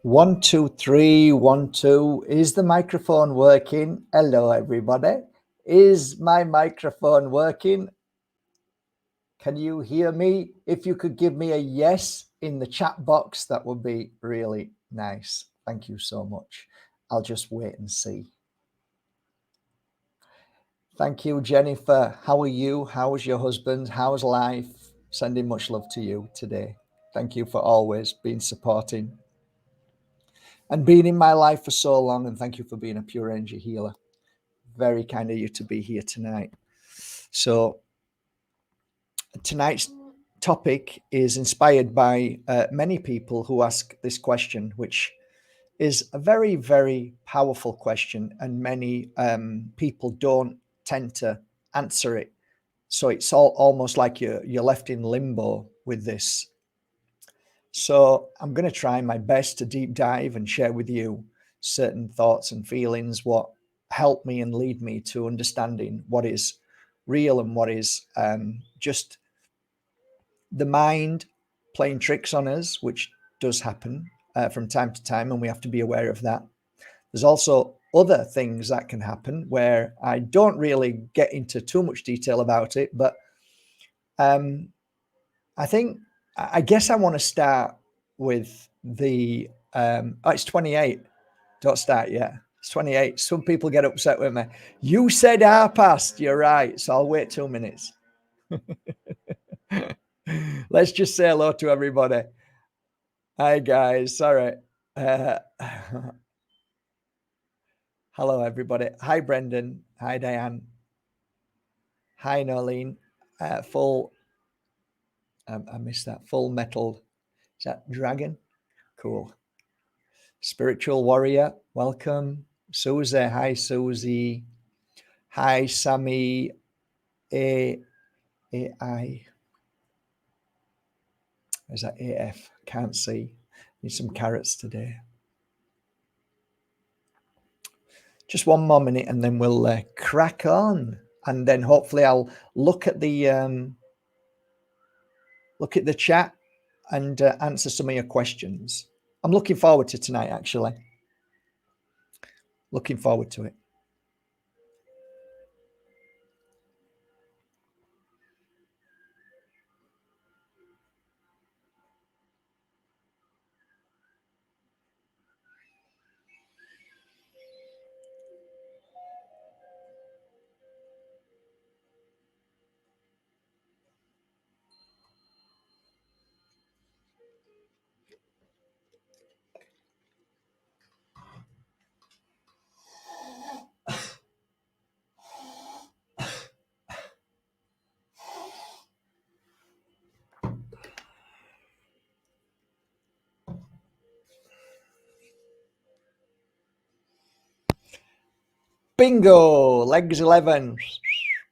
One, two, three, 1, 2. Is the microphone working? Hello, everybody. Is my microphone working? Can you hear me? If you could give me a yes in the chat box, that would be really nice. Thank you so much. I'll just wait and see. Thank you, Jennifer. How are you? How's your husband? How's life? Sending much love to you today. Thank you for always being supporting and being in my life for so long. And thank you for being a pure energy healer. Very kind of you to be here tonight. So tonight's topic is inspired by many people who ask this question, which is a very, very powerful question, and many people don't tend to answer it. So it's almost like you're left in limbo with this. So I'm going to try my best to deep dive and share with you certain thoughts and feelings, what help me and lead me to understanding what is real and what is just the mind playing tricks on us, which does happen from time to time, and we have to be aware of that. There's also other things that can happen where I don't really get into too much detail about it, but I guess I want to start with the it's 28. Don't start yet. It's 28. Some people get upset with me. You said past. You're right. So I'll wait 2 minutes. Let's just say hello to everybody. Hi, guys. Sorry. Hello, everybody. Hi, Brendan. Hi, Diane. Hi, Nolene. I missed that. Full metal. Is that dragon? Cool. Spiritual warrior. Welcome. Susie. Hi, Susie. Hi, Sammy. AI. Is that AF? Can't see. Need some carrots today. Just 1 more minute and then we'll crack on. And then hopefully I'll look at the chat and answer some of your questions. I'm looking forward to tonight, actually. Looking forward to it. Bingo, legs 11.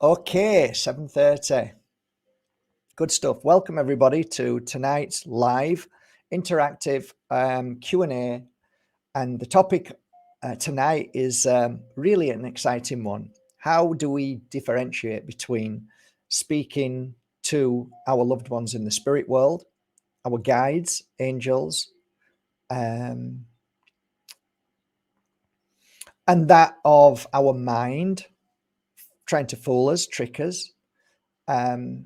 Okay, 7:30. Good stuff. Welcome everybody to tonight's live interactive Q&A. And the topic tonight is really an exciting one. How do we differentiate between speaking to our loved ones in the spirit world, our guides, angels, and that of our mind trying to fool us, trick us? The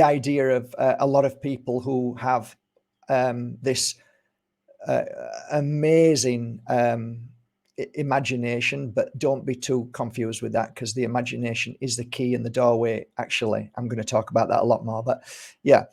idea of a lot of people who have this amazing imagination, but don't be too confused with that, because the imagination is the key in the doorway. Actually, I'm going to talk about that a lot more, but yeah,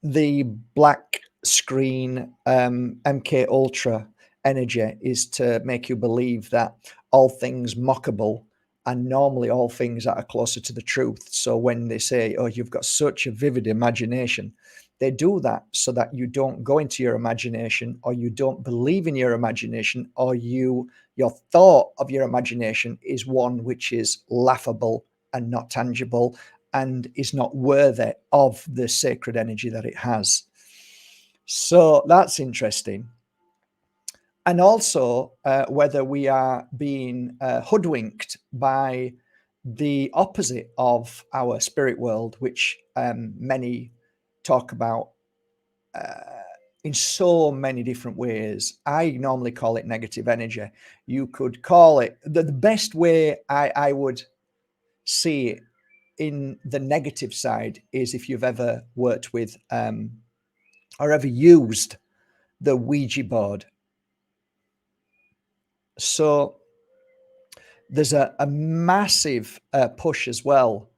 the black screen MK Ultra energy is to make you believe that all things mockable are normally all things that are closer to the truth. So when they say, oh, you've got such a vivid imagination, they do that so that you don't go into your imagination, or you don't believe in your imagination, or your thought of your imagination is one which is laughable and not tangible and is not worthy of the sacred energy that it has. So that's interesting. And also whether we are being hoodwinked by the opposite of our spirit world, which many talk about in so many different ways. I normally call it negative energy. You could call it the best way I would see it in the negative side is if you've ever worked with or ever used the Ouija board. So there's a massive push as well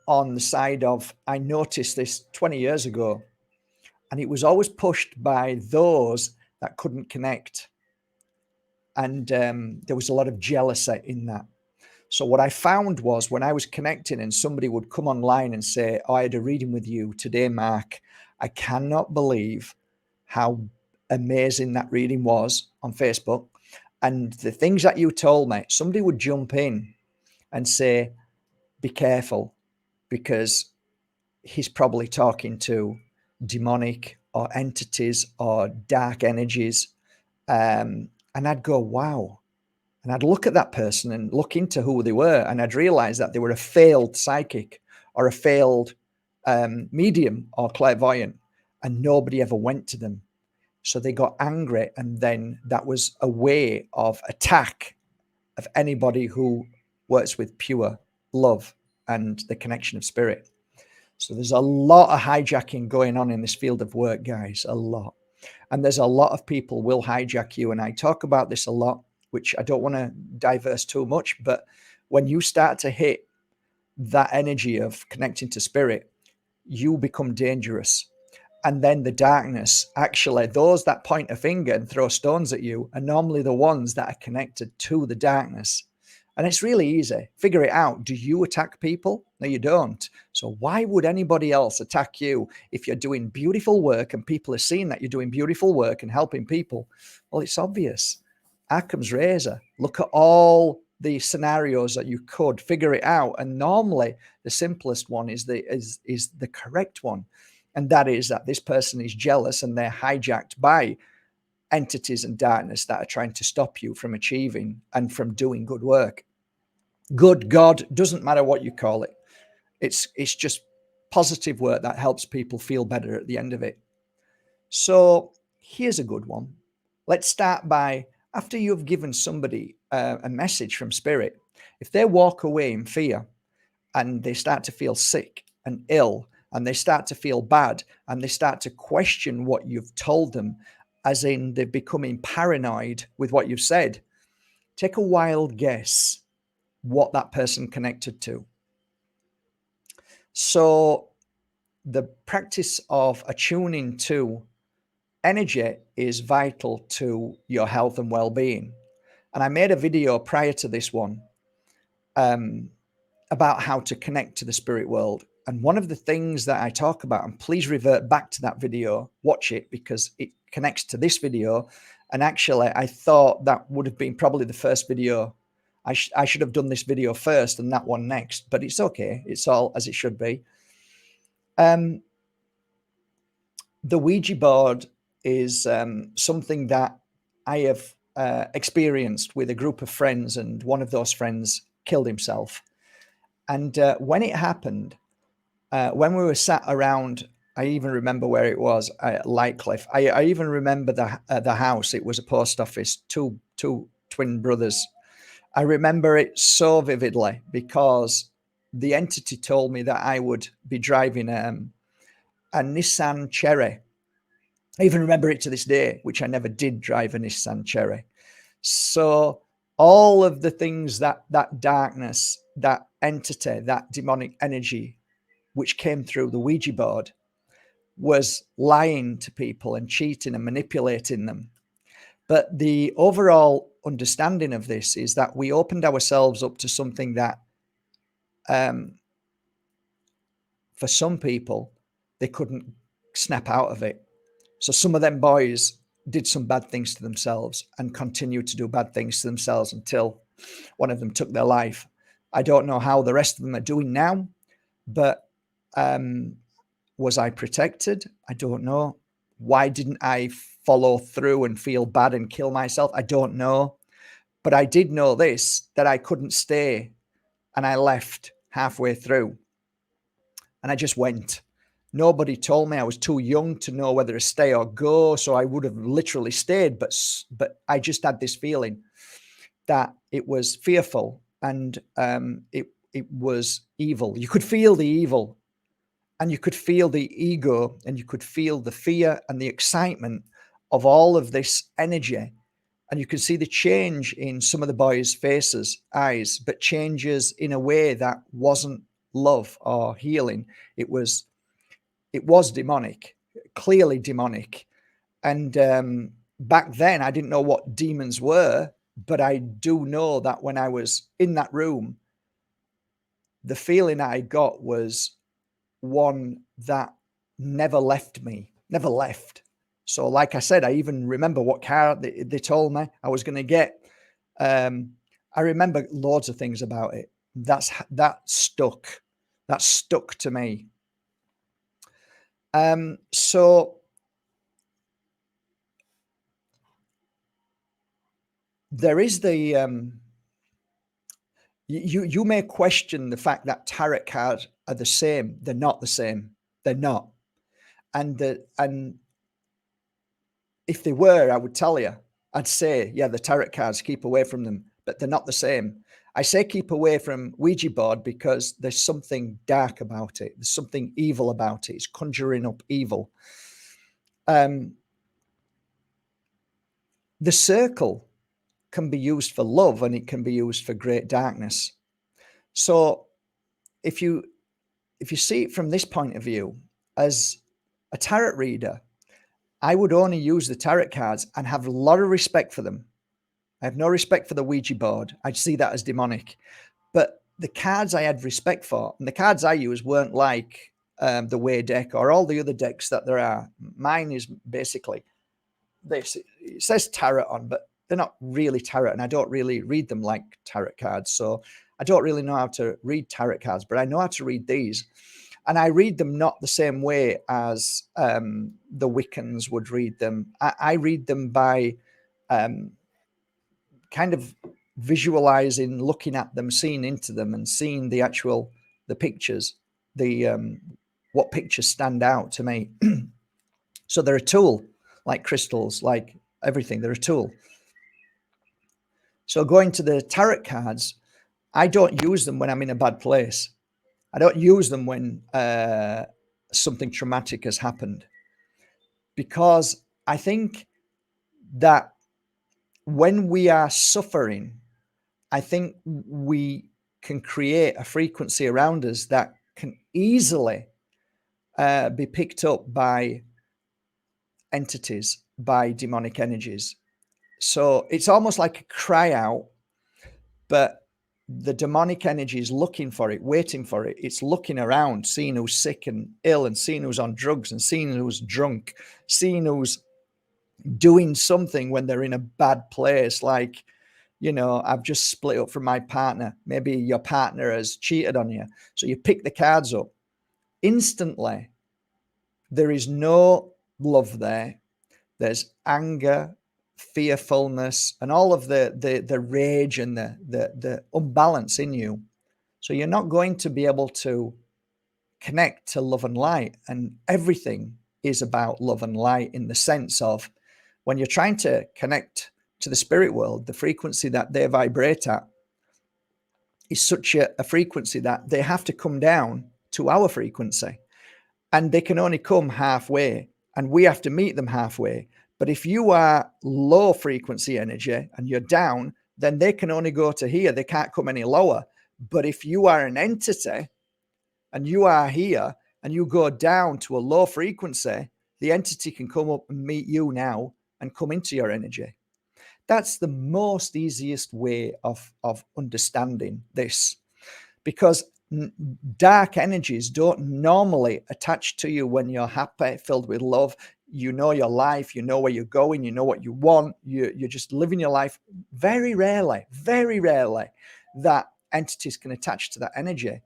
on the side of, I noticed this 20 years ago, and it was always pushed by those that couldn't connect. And there was a lot of jealousy in that. So what I found was when I was connecting and somebody would come online and say, oh, I had a reading with you today, Mark. I cannot believe how amazing that reading was on Facebook. And the things that you told me, somebody would jump in and say, be careful, because he's probably talking to demonic or entities or dark energies. And I'd go, wow. And I'd look at that person and look into who they were. And I'd realize that they were a failed psychic or a failed medium or clairvoyant. And nobody ever went to them. So they got angry. And then that was a way of attack of anybody who works with pure love and the connection of spirit. So there's a lot of hijacking going on in this field of work, guys, a lot. And there's a lot of people will hijack you. And I talk about this a lot, which I don't want to diverse too much. But when you start to hit that energy of connecting to spirit, you become dangerous. And then the darkness, actually, those that point a finger and throw stones at you are normally the ones that are connected to the darkness. And it's really easy. Figure it out. Do you attack people? No, you don't. So why would anybody else attack you if you're doing beautiful work and people are seeing that you're doing beautiful work and helping people? Well, it's obvious. Occam's razor. Look at all the scenarios that you could figure it out. And normally the simplest one is the correct one. And that is that this person is jealous and they're hijacked by entities and darkness that are trying to stop you from achieving and from doing good work. Good, God, doesn't matter what you call it. It's just positive work that helps people feel better at the end of it. So here's a good one. Let's start by, after you've given somebody a message from spirit, if they walk away in fear and they start to feel sick and ill and they start to feel bad and they start to question what you've told them, as in they're becoming paranoid with what you've said, take a wild guess what that person connected to. So the practice of attuning to energy is vital to your health and well-being. And I made a video prior to this one about how to connect to the spirit world. And one of the things that I talk about, and please revert back to that video, watch it because it connects to this video. And actually, I thought that would have been probably the first video. I should have done this video first and that one next, but it's okay. It's all as it should be. The Ouija board is something that I have experienced with a group of friends, and one of those friends killed himself. And when it happened, when we were sat around, I even remember where it was, Lightcliff. I even remember the house. It was a post office, two twin brothers. I remember it so vividly because the entity told me that I would be driving a Nissan Cherry. I even remember it to this day, which I never did drive a Nissan Cherry. So all of the things that darkness, that entity, that demonic energy, which came through the Ouija board, was lying to people and cheating and manipulating them. But the overall understanding of this is that we opened ourselves up to something that, for some people, they couldn't snap out of it. So some of them boys did some bad things to themselves and continued to do bad things to themselves until one of them took their life. I don't know how the rest of them are doing now, but was I protected? I don't know. Why didn't I follow through and feel bad and kill myself? I don't know. But I did know this, that I couldn't stay. And I left halfway through. And I just went. Nobody told me. I was too young to know whether to stay or go, so I would have literally stayed. But I just had this feeling that it was fearful, and it was evil. You could feel the evil, and you could feel the ego, and you could feel the fear and the excitement of all of this energy. And you could see the change in some of the boys' faces, eyes, but changes in a way that wasn't love or healing. It was demonic, clearly demonic. And back then, I didn't know what demons were, but I do know that when I was in that room, the feeling I got was one that never left me, never left. So, like I said, I even remember what car they told me I was going to get. I remember loads of things about it. That stuck. That stuck to me. So there is the you may question the fact that tarot cards are the same. They're not the same. They're not. And if they were, I would tell you. I'd say, yeah, the tarot cards, keep away from them, but they're not the same. I say keep away from Ouija board because there's something dark about it. There's something evil about it. It's conjuring up evil. The circle can be used for love, and it can be used for great darkness. So if you see it from this point of view, as a tarot reader, I would only use the tarot cards and have a lot of respect for them. I have no respect for the Ouija board. I'd see that as demonic. But the cards I had respect for, and the cards I use weren't like the Way deck or all the other decks that there are. Mine is basically this. It says tarot on, but they're not really tarot, and I don't really read them like tarot cards. So I don't really know how to read tarot cards, but I know how to read these. And I read them not the same way as the Wiccans would read them. I read them by kind of visualizing, looking at them, seeing into them, and seeing the pictures, what pictures stand out to me. So they're a tool, like crystals, like everything. They're a tool. So going to the tarot cards, I don't use them when I'm in a bad place. I don't use them when something traumatic has happened, because I think that when we are suffering, I think we can create a frequency around us that can easily be picked up by entities, by demonic energies. So it's almost like a cry out, but the demonic energy is looking for it, waiting for it. It's looking around, seeing who's sick and ill, and seeing who's on drugs, and seeing who's drunk, seeing who's doing something when they're in a bad place. Like, I've just split up from my partner. Maybe your partner has cheated on you. So you pick the cards up. Instantly, there is no love there. There's anger, fearfulness, and all of the rage and the unbalance in you. So you're not going to be able to connect to love and light. And everything is about love and light, in the sense of, when you're trying to connect to the spirit world, the frequency that they vibrate at is such a frequency that they have to come down to our frequency, and they can only come halfway, and we have to meet them halfway. But if you are low frequency energy and you're down, then they can only go to here. They can't come any lower. But if you are an entity and you are here and you go down to a low frequency, the entity can come up and meet you now and come into your energy. That's the most easiest way of understanding this, because dark energies don't normally attach to you when you're happy, filled with love. You know your life, you know where you're going, you know what you want, you're just living your life. Very rarely that entities can attach to that energy.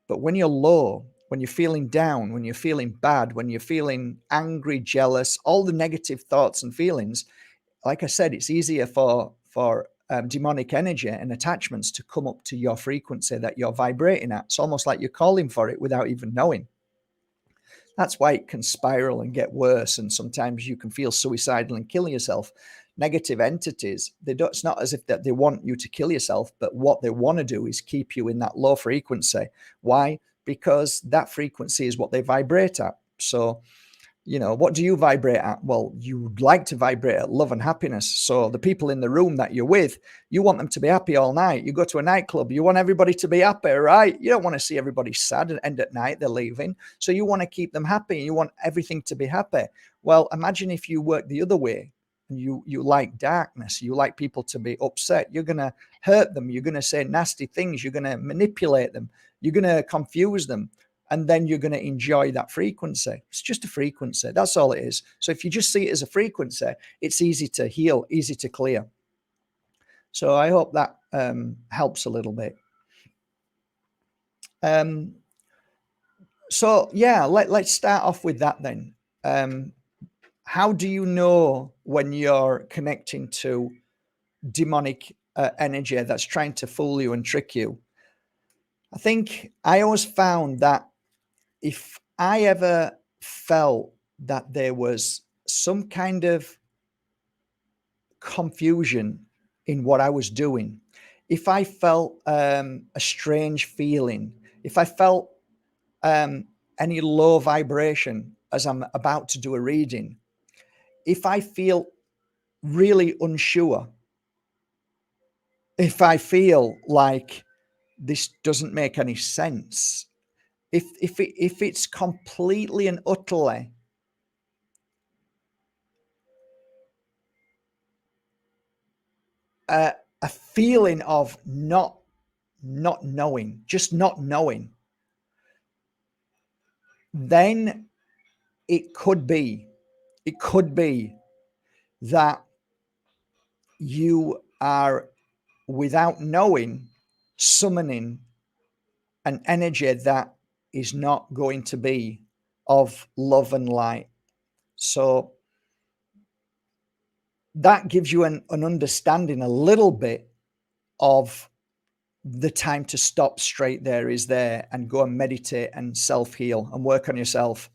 But when you're low, when you're feeling down, when you're feeling bad, when you're feeling angry, jealous, all the negative thoughts and feelings, like I said, it's easier for demonic energy and attachments to come up to your frequency that you're vibrating at. It's almost like you're calling for it without even knowing. That's why it can spiral and get worse. And sometimes you can feel suicidal and kill yourself. Negative entities, it's not as if that they want you to kill yourself, but what they want to do is keep you in that low frequency. Why? Because that frequency is what they vibrate at. So, what do you vibrate at? Well, you like to vibrate at love and happiness. So the people in the room that you're with, you want them to be happy all night. You go to a nightclub, you want everybody to be happy, right? You don't want to see everybody sad and end at night, they're leaving. So you want to keep them happy. You want everything to be happy. Well, imagine if you work the other way and you like darkness, you like people to be upset. You're going to hurt them. You're going to say nasty things. You're going to manipulate them. You're going to confuse them. And then you're going to enjoy that frequency. It's just a frequency. That's all it is. So if you just see it as a frequency, it's easy to heal, easy to clear. So I hope that helps a little bit. So yeah, let's start off with that then. How do you know when you're connecting to demonic energy that's trying to fool you and trick you? I think I always found that if I ever felt that there was some kind of confusion in what I was doing, if I felt a strange feeling, if I felt any low vibration as I'm about to do a reading, if I feel really unsure, if I feel like this doesn't make any sense, if it's completely and utterly a feeling of not knowing, just not knowing, then it could be that you are, without knowing, summoning an energy that is not going to be of love and light. So that gives you an understanding a little bit of the time to stop straight there is there and go and meditate and self-heal and work on yourself.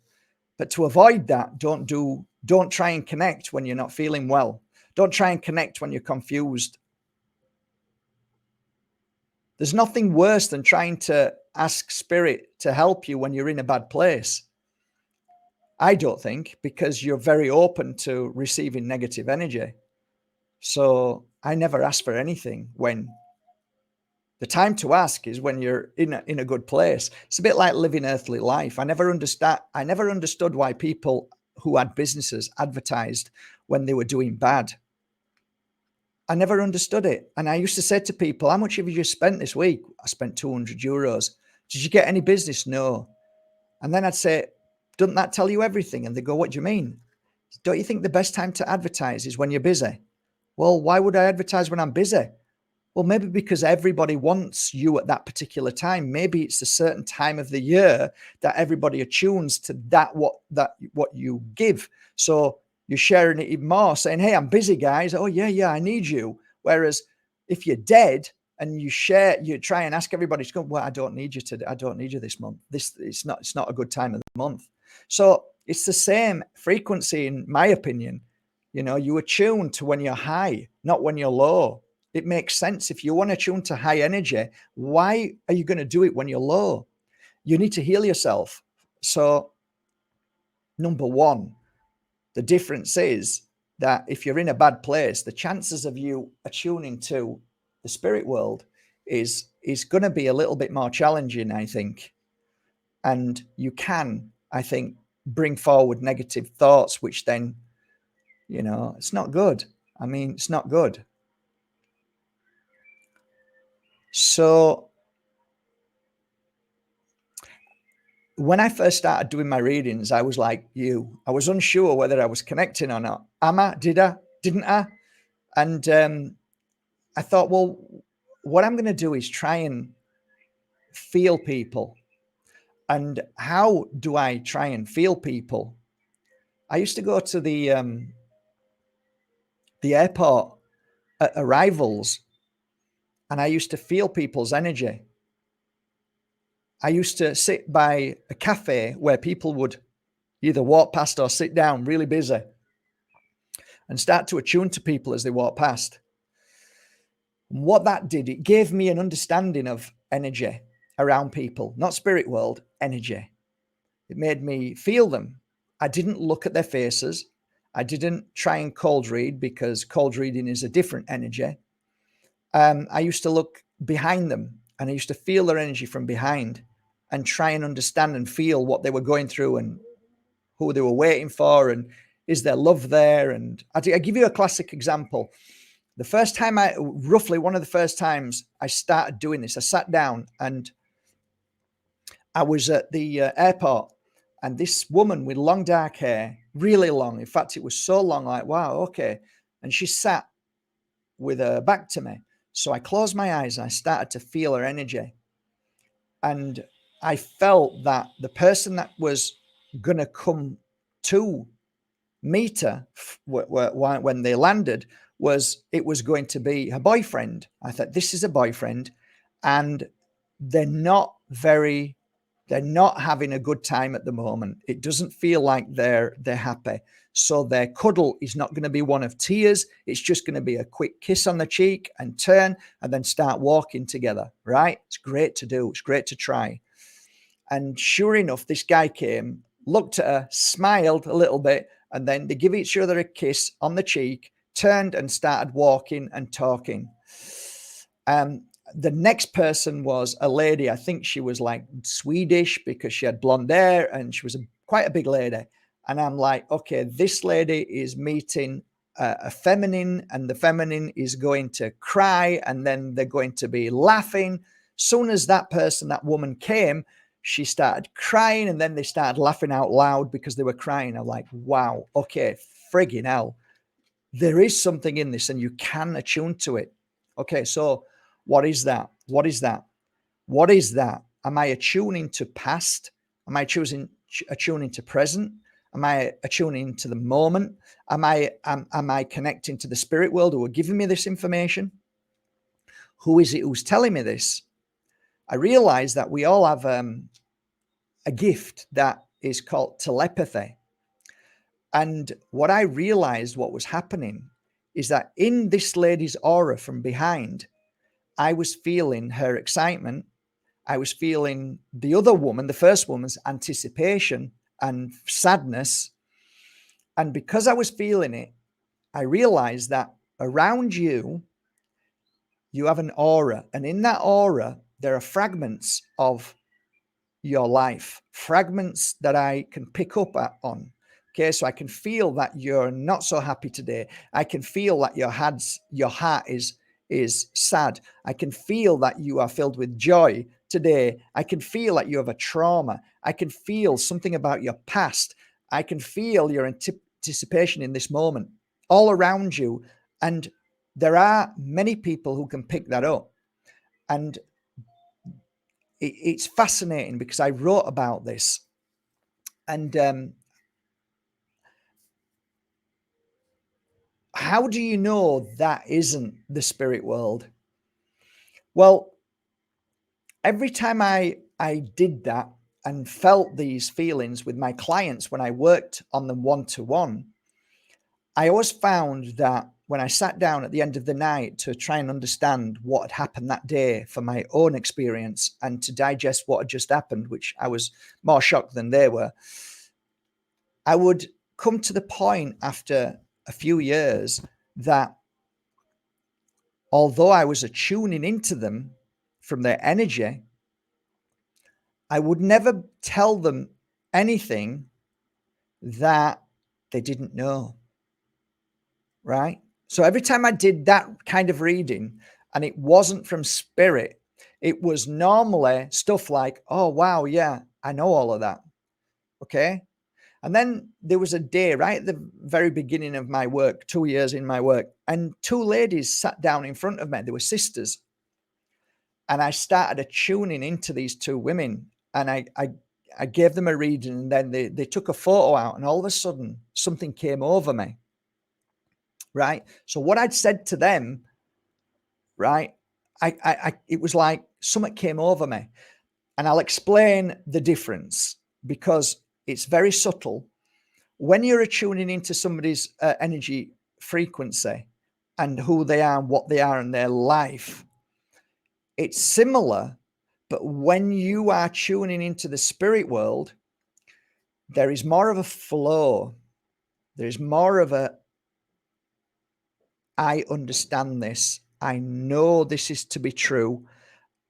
But to avoid that, don't try and connect when you're not feeling well. Don't try and connect when you're confused. There's nothing worse than trying to ask spirit to help you when you're in a bad place. I don't think, because you're very open to receiving negative energy. So I never ask for anything when the time to ask is when you're in a good place. It's a bit like living earthly life. I never understood why people who had businesses advertised when they were doing bad. I never understood it. And I used to say to people, how much have you just spent this week? I spent €200. Did you get any business? No. And then I'd say, doesn't that tell you everything? And they go, what do you mean? Don't you think the best time to advertise is when you're busy? Well, why would I advertise when I'm busy? Well, maybe because everybody wants you at that particular time. Maybe it's a certain time of the year that everybody attunes to what you give. So you're sharing it even more, saying, hey, I'm busy, guys. Oh, yeah, I need you. Whereas if you're dead and you try and ask everybody to go, well, I don't need you today. I don't need you this month. It's not a good time of the month. So it's the same frequency, in my opinion. You attune to when you're high, not when you're low. It makes sense. If you want to tune to high energy, why are you going to do it when you're low? You need to heal yourself. So, number one, the difference is that if you're in a bad place, the chances of you attuning to the spirit world is going to be a little bit more challenging, I think. And you can, I think, bring forward negative thoughts, which then, it's not good. I mean, it's not good. So when I first started doing my readings, I was like you. I was unsure whether I was connecting or not. Am I? Did I? Didn't I? And I thought, well, what I'm going to do is try and feel people. And how do I try and feel people? I used to go to the airport at arrivals, and I used to feel people's energy. I used to sit by a cafe where people would either walk past or sit down, really busy, and start to attune to people as they walk past. And what that did, it gave me an understanding of energy around people, not spirit world, energy. It made me feel them. I didn't look at their faces. I didn't try and cold read, because cold reading is a different energy. I used to look behind them, and I used to feel their energy from behind and try and understand and feel what they were going through and who they were waiting for, and is there love there? And I give you a classic example. The first time roughly one of the first times I started doing this, I sat down and I was at the airport, and this woman with long dark hair, really long. In fact, it was so long, like, wow, okay. And she sat with her back to me. So I closed my eyes and I started to feel her energy. And I felt that the person that was going to come to meet her when they landed it was going to be her boyfriend. I thought, this is a boyfriend, and they're not having a good time at the moment. It doesn't feel like they're happy. So their cuddle is not going to be one of tears. It's just going to be a quick kiss on the cheek and turn and then start walking together, right? It's great to do. It's great to try. And sure enough, this guy came, looked at her, smiled a little bit, and then they give each other a kiss on the cheek, turned and started walking and talking. The next person was a lady. I think she was like Swedish, because she had blonde hair and she was quite a big lady. And I'm like, okay, this lady is meeting a feminine, and the feminine is going to cry, and then they're going to be laughing. Soon as that woman came, she started crying, and then they started laughing out loud because they were crying. I'm like, wow, okay, friggin' hell. There is something in this, and you can attune to it. Okay, so what is that? What is that? What is that? Am I attuning to past? Am I attuning to present? Am I attuning to the moment? Am I connecting to the spirit world who are giving me this information? Who is it who's telling me this? I realize that we all have a gift that is called telepathy. And what I realized what was happening is that in this lady's aura from behind, I was feeling her excitement. I was feeling the other woman, the first woman's anticipation and sadness. And because I was feeling it, I realized that around you, you have an aura. And in that aura, there are fragments of your life, fragments that I can pick up on. Okay, so I can feel that you're not so happy today. I can feel that your heart is sad. I can feel that you are filled with joy today. I can feel that you have a trauma. I can feel something about your past. I can feel your anticipation in this moment all around you. And there are many people who can pick that up. And it's fascinating because I wrote about this. And how do you know that isn't the spirit world? Well, every time I did that and felt these feelings with my clients when I worked on them one-to-one, I always found that when I sat down at the end of the night to try and understand what had happened that day for my own experience and to digest what had just happened, which I was more shocked than they were, I would come to the point after a few years that although I was attuning into them from their energy, I would never tell them anything that they didn't know. Right? So every time I did that kind of reading and it wasn't from spirit, it was normally stuff like, oh, wow, yeah, I know all of that. Okay. And then there was a day right at the very beginning of my work, 2 years in my work, and two ladies sat down in front of me. They were sisters. And I started attuning into these two women, and I gave them a reading, and then they took a photo out, and all of a sudden something came over me. Right. So what I'd said to them, right, it was like something came over me. And I'll explain the difference because it's very subtle when you're attuning into somebody's energy frequency and who they are and what they are in their life, it's similar. But when you are tuning into the spirit world, there is more of a flow. There's more of a, I understand this. I know this is to be true.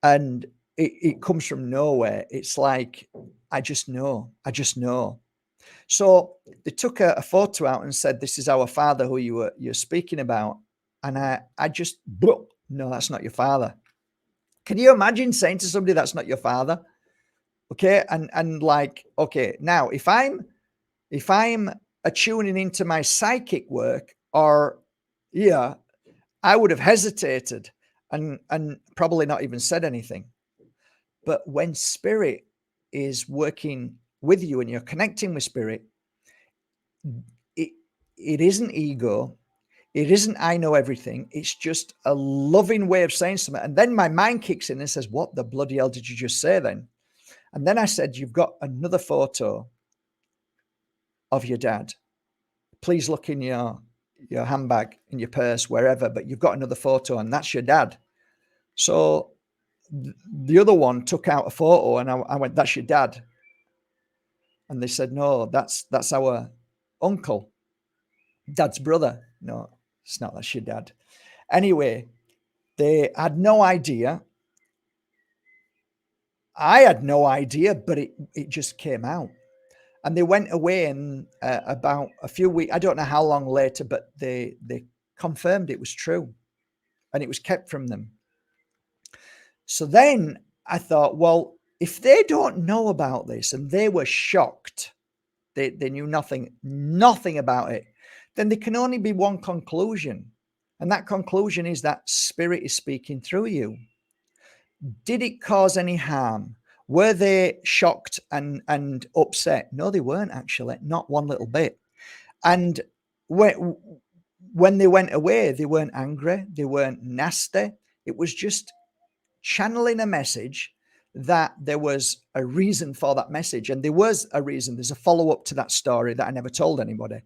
And it comes from nowhere. It's like, I just know. I just know. So they took a photo out and said, "This is our father who you're speaking about." And I just, no, that's not your father. Can you imagine saying to somebody that's not your father? Okay. And like, okay, now if I'm attuning into my psychic work, or yeah, I would have hesitated and probably not even said anything. But when spirit is working with you and you're connecting with spirit, it it isn't ego. It isn't I know everything. It's just a loving way of saying something. And then my mind kicks in and says, "What the bloody hell did you just say then?" And then I said, "You've got another photo of your dad. Please look in your handbag, in your purse, wherever, but you've got another photo, and that's your dad." So the other one took out a photo, and I went, "That's your dad." And they said, "No, that's our uncle, dad's brother." "No, it's not. That's your dad." Anyway, they had no idea. I had no idea, but it just came out. And they went away, and about a few weeks, I don't know how long later, but they confirmed it was true, and it was kept from them. So then I thought, well, if they don't know about this and they were shocked, they knew nothing about it, then there can only be one conclusion. And that conclusion is that spirit is speaking through you. Did it cause any harm? Were they shocked and upset? No, they weren't actually, not one little bit. And when they went away, they weren't angry, they weren't nasty. It was just channeling a message that there was a reason for that message. And there was a reason. There's a follow-up to that story that I never told anybody,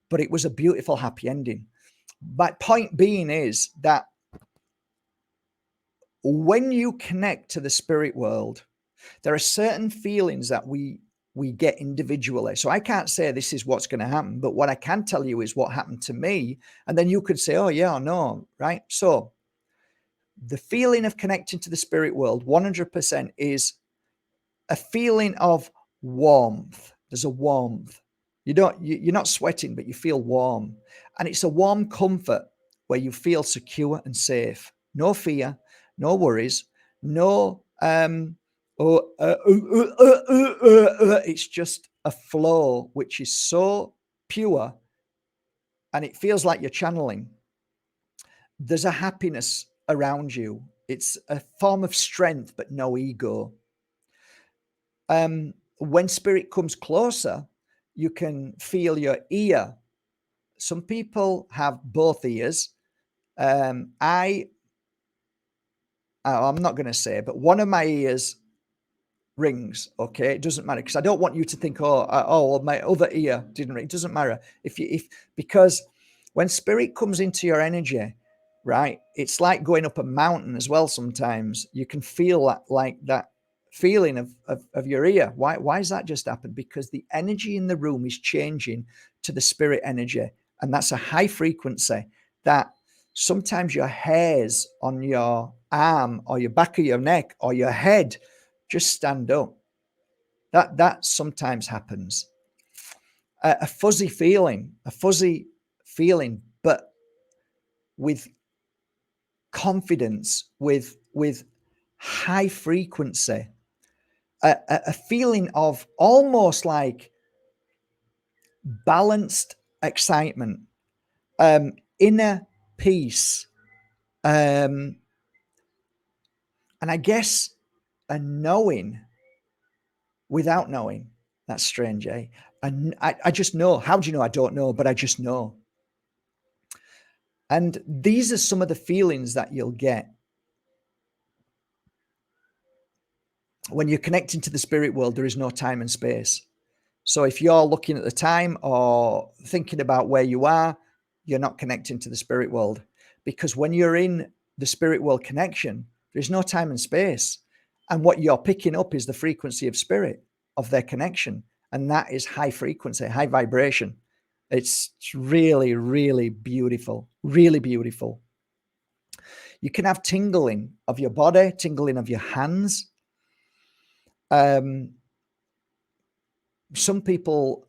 but it was a beautiful, happy ending. My point being is that when you connect to the spirit world, there are certain feelings that we get individually. So I can't say this is what's going to happen, but what I can tell you is what happened to me. And then you could say, oh yeah or no, right? So the feeling of connecting to the spirit world 100% is a feeling of warmth. There's a warmth. You're not sweating, but you feel warm. And it's a warm comfort where you feel secure and safe. No fear, no worries, no it's just a flow which is so pure, and it feels like you're channeling. There's a happiness around you. It's a form of strength, but no ego. When spirit comes closer, you can feel your ear. Some people have both ears. I'm not going to say, but one of my ears rings. Okay, it doesn't matter, because I don't want you to think, oh, my other ear didn't ring. It doesn't matter because when spirit comes into your energy, right, it's like going up a mountain as well. Sometimes you can feel that, like that feeling of your ear. Why has that just happened? Because the energy in the room is changing to the spirit energy, and that's a high frequency that sometimes your hairs on your arm or your back of your neck or your head just stand up. That sometimes happens. A fuzzy feeling, but with confidence, with high frequency, a feeling of almost like balanced excitement, inner peace, and I guess a knowing without knowing. That's strange, eh? And I just know. How do you know? I don't know, but I just know. And these are some of the feelings that you'll get when you're connecting to the spirit world. There is no time and space. So if you're looking at the time or thinking about where you are, you're not connecting to the spirit world. Because when you're in the spirit world connection, there's no time and space. And what you're picking up is the frequency of spirit, of their connection. And that is high frequency, high vibration. It's really, really beautiful, really beautiful. You can have tingling of your body, tingling of your hands. Some people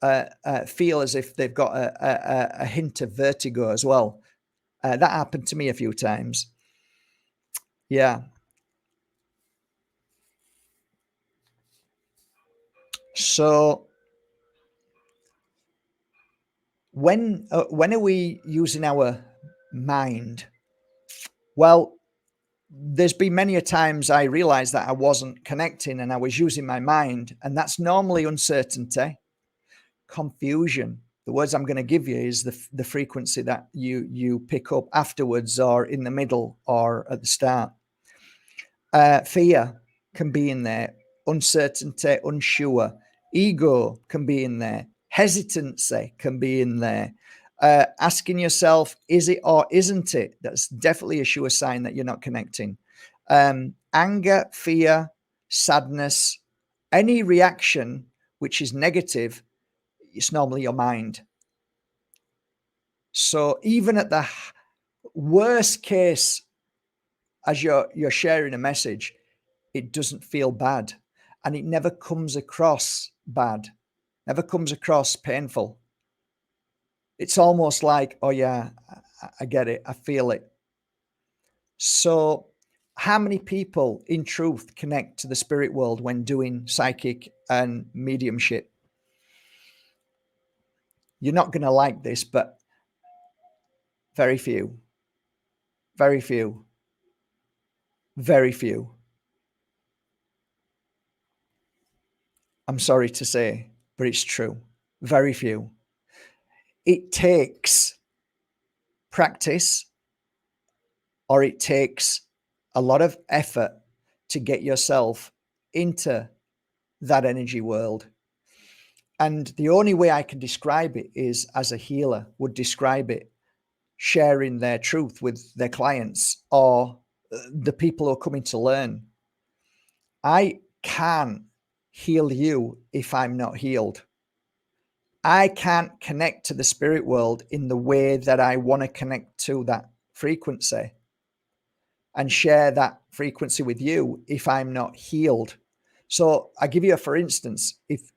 feel as if they've got a hint of vertigo as well. That happened to me a few times. Yeah. So when are we using our mind? Well, there's been many a times I realized that I wasn't connecting and I was using my mind, and that's normally uncertainty, confusion. The words I'm going to give you is the frequency that you pick up afterwards or in the middle or at the start. Fear can be in there, uncertainty, unsure. Ego can be in there, hesitancy can be in there. Asking yourself, is it or isn't it? That's definitely a sure sign that you're not connecting. Anger, fear, sadness, any reaction which is negative, it's normally your mind. So even at the worst case, as you're sharing a message, it doesn't feel bad, and it never comes across bad, never comes across painful. It's almost like, oh yeah, I get it, I feel it. So how many people in truth connect to the spirit world when doing psychic and mediumship? You're not going to like this, but very few, very few, very few. I'm sorry to say, but it's true. Very few. It takes practice, or it takes a lot of effort to get yourself into that energy world. And the only way I can describe it is as a healer would describe it, sharing their truth with their clients or the people who are coming to learn. I can't heal you if I'm not healed. I can't connect to the spirit world in the way that I want to connect to that frequency and share that frequency with you if I'm not healed. So I give you a for instance, if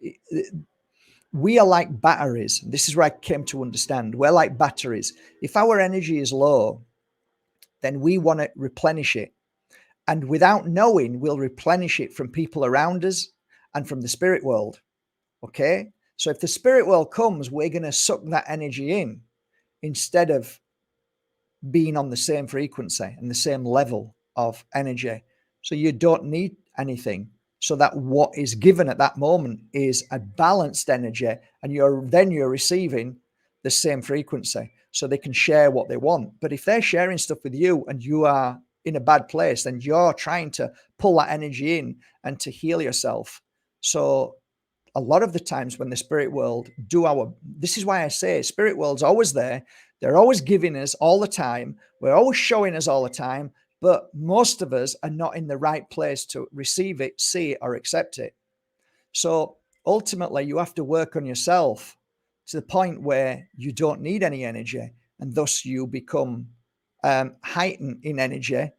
we are like batteries, this is where I came to understand, we're like batteries. If our energy is low, then we want to replenish it. And without knowing, we'll replenish it from people around us and from the spirit world. Okay. So if the spirit world comes, we're going to suck that energy in instead of being on the same frequency and the same level of energy. So you don't need anything. So that what is given at that moment is a balanced energy, and you're receiving the same frequency. So they can share what they want. But if they're sharing stuff with you and you are in a bad place, then you're trying to pull that energy in and to heal yourself. So a lot of the times when the spirit world this is why I say spirit world's always there. They're always giving us all the time. We're always showing us all the time, but most of us are not in the right place to receive it, see it, or accept it. So ultimately you have to work on yourself to the point where you don't need any energy, and thus you become heightened in energy,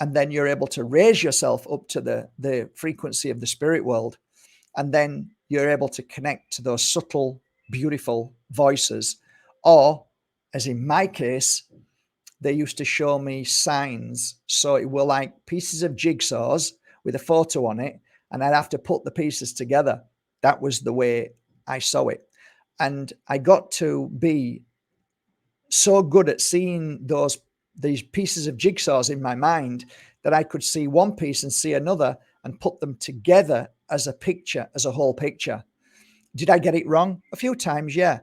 and then you're able to raise yourself up to the frequency of the spirit world. And then you're able to connect to those subtle, beautiful voices. Or, as in my case, they used to show me signs. So it were like pieces of jigsaws with a photo on it, and I'd have to put the pieces together. That was the way I saw it. And I got to be so good at seeing these pieces of jigsaws in my mind that I could see one piece and see another and put them together as a picture, as a whole picture. Did I get it wrong? A few times, yeah,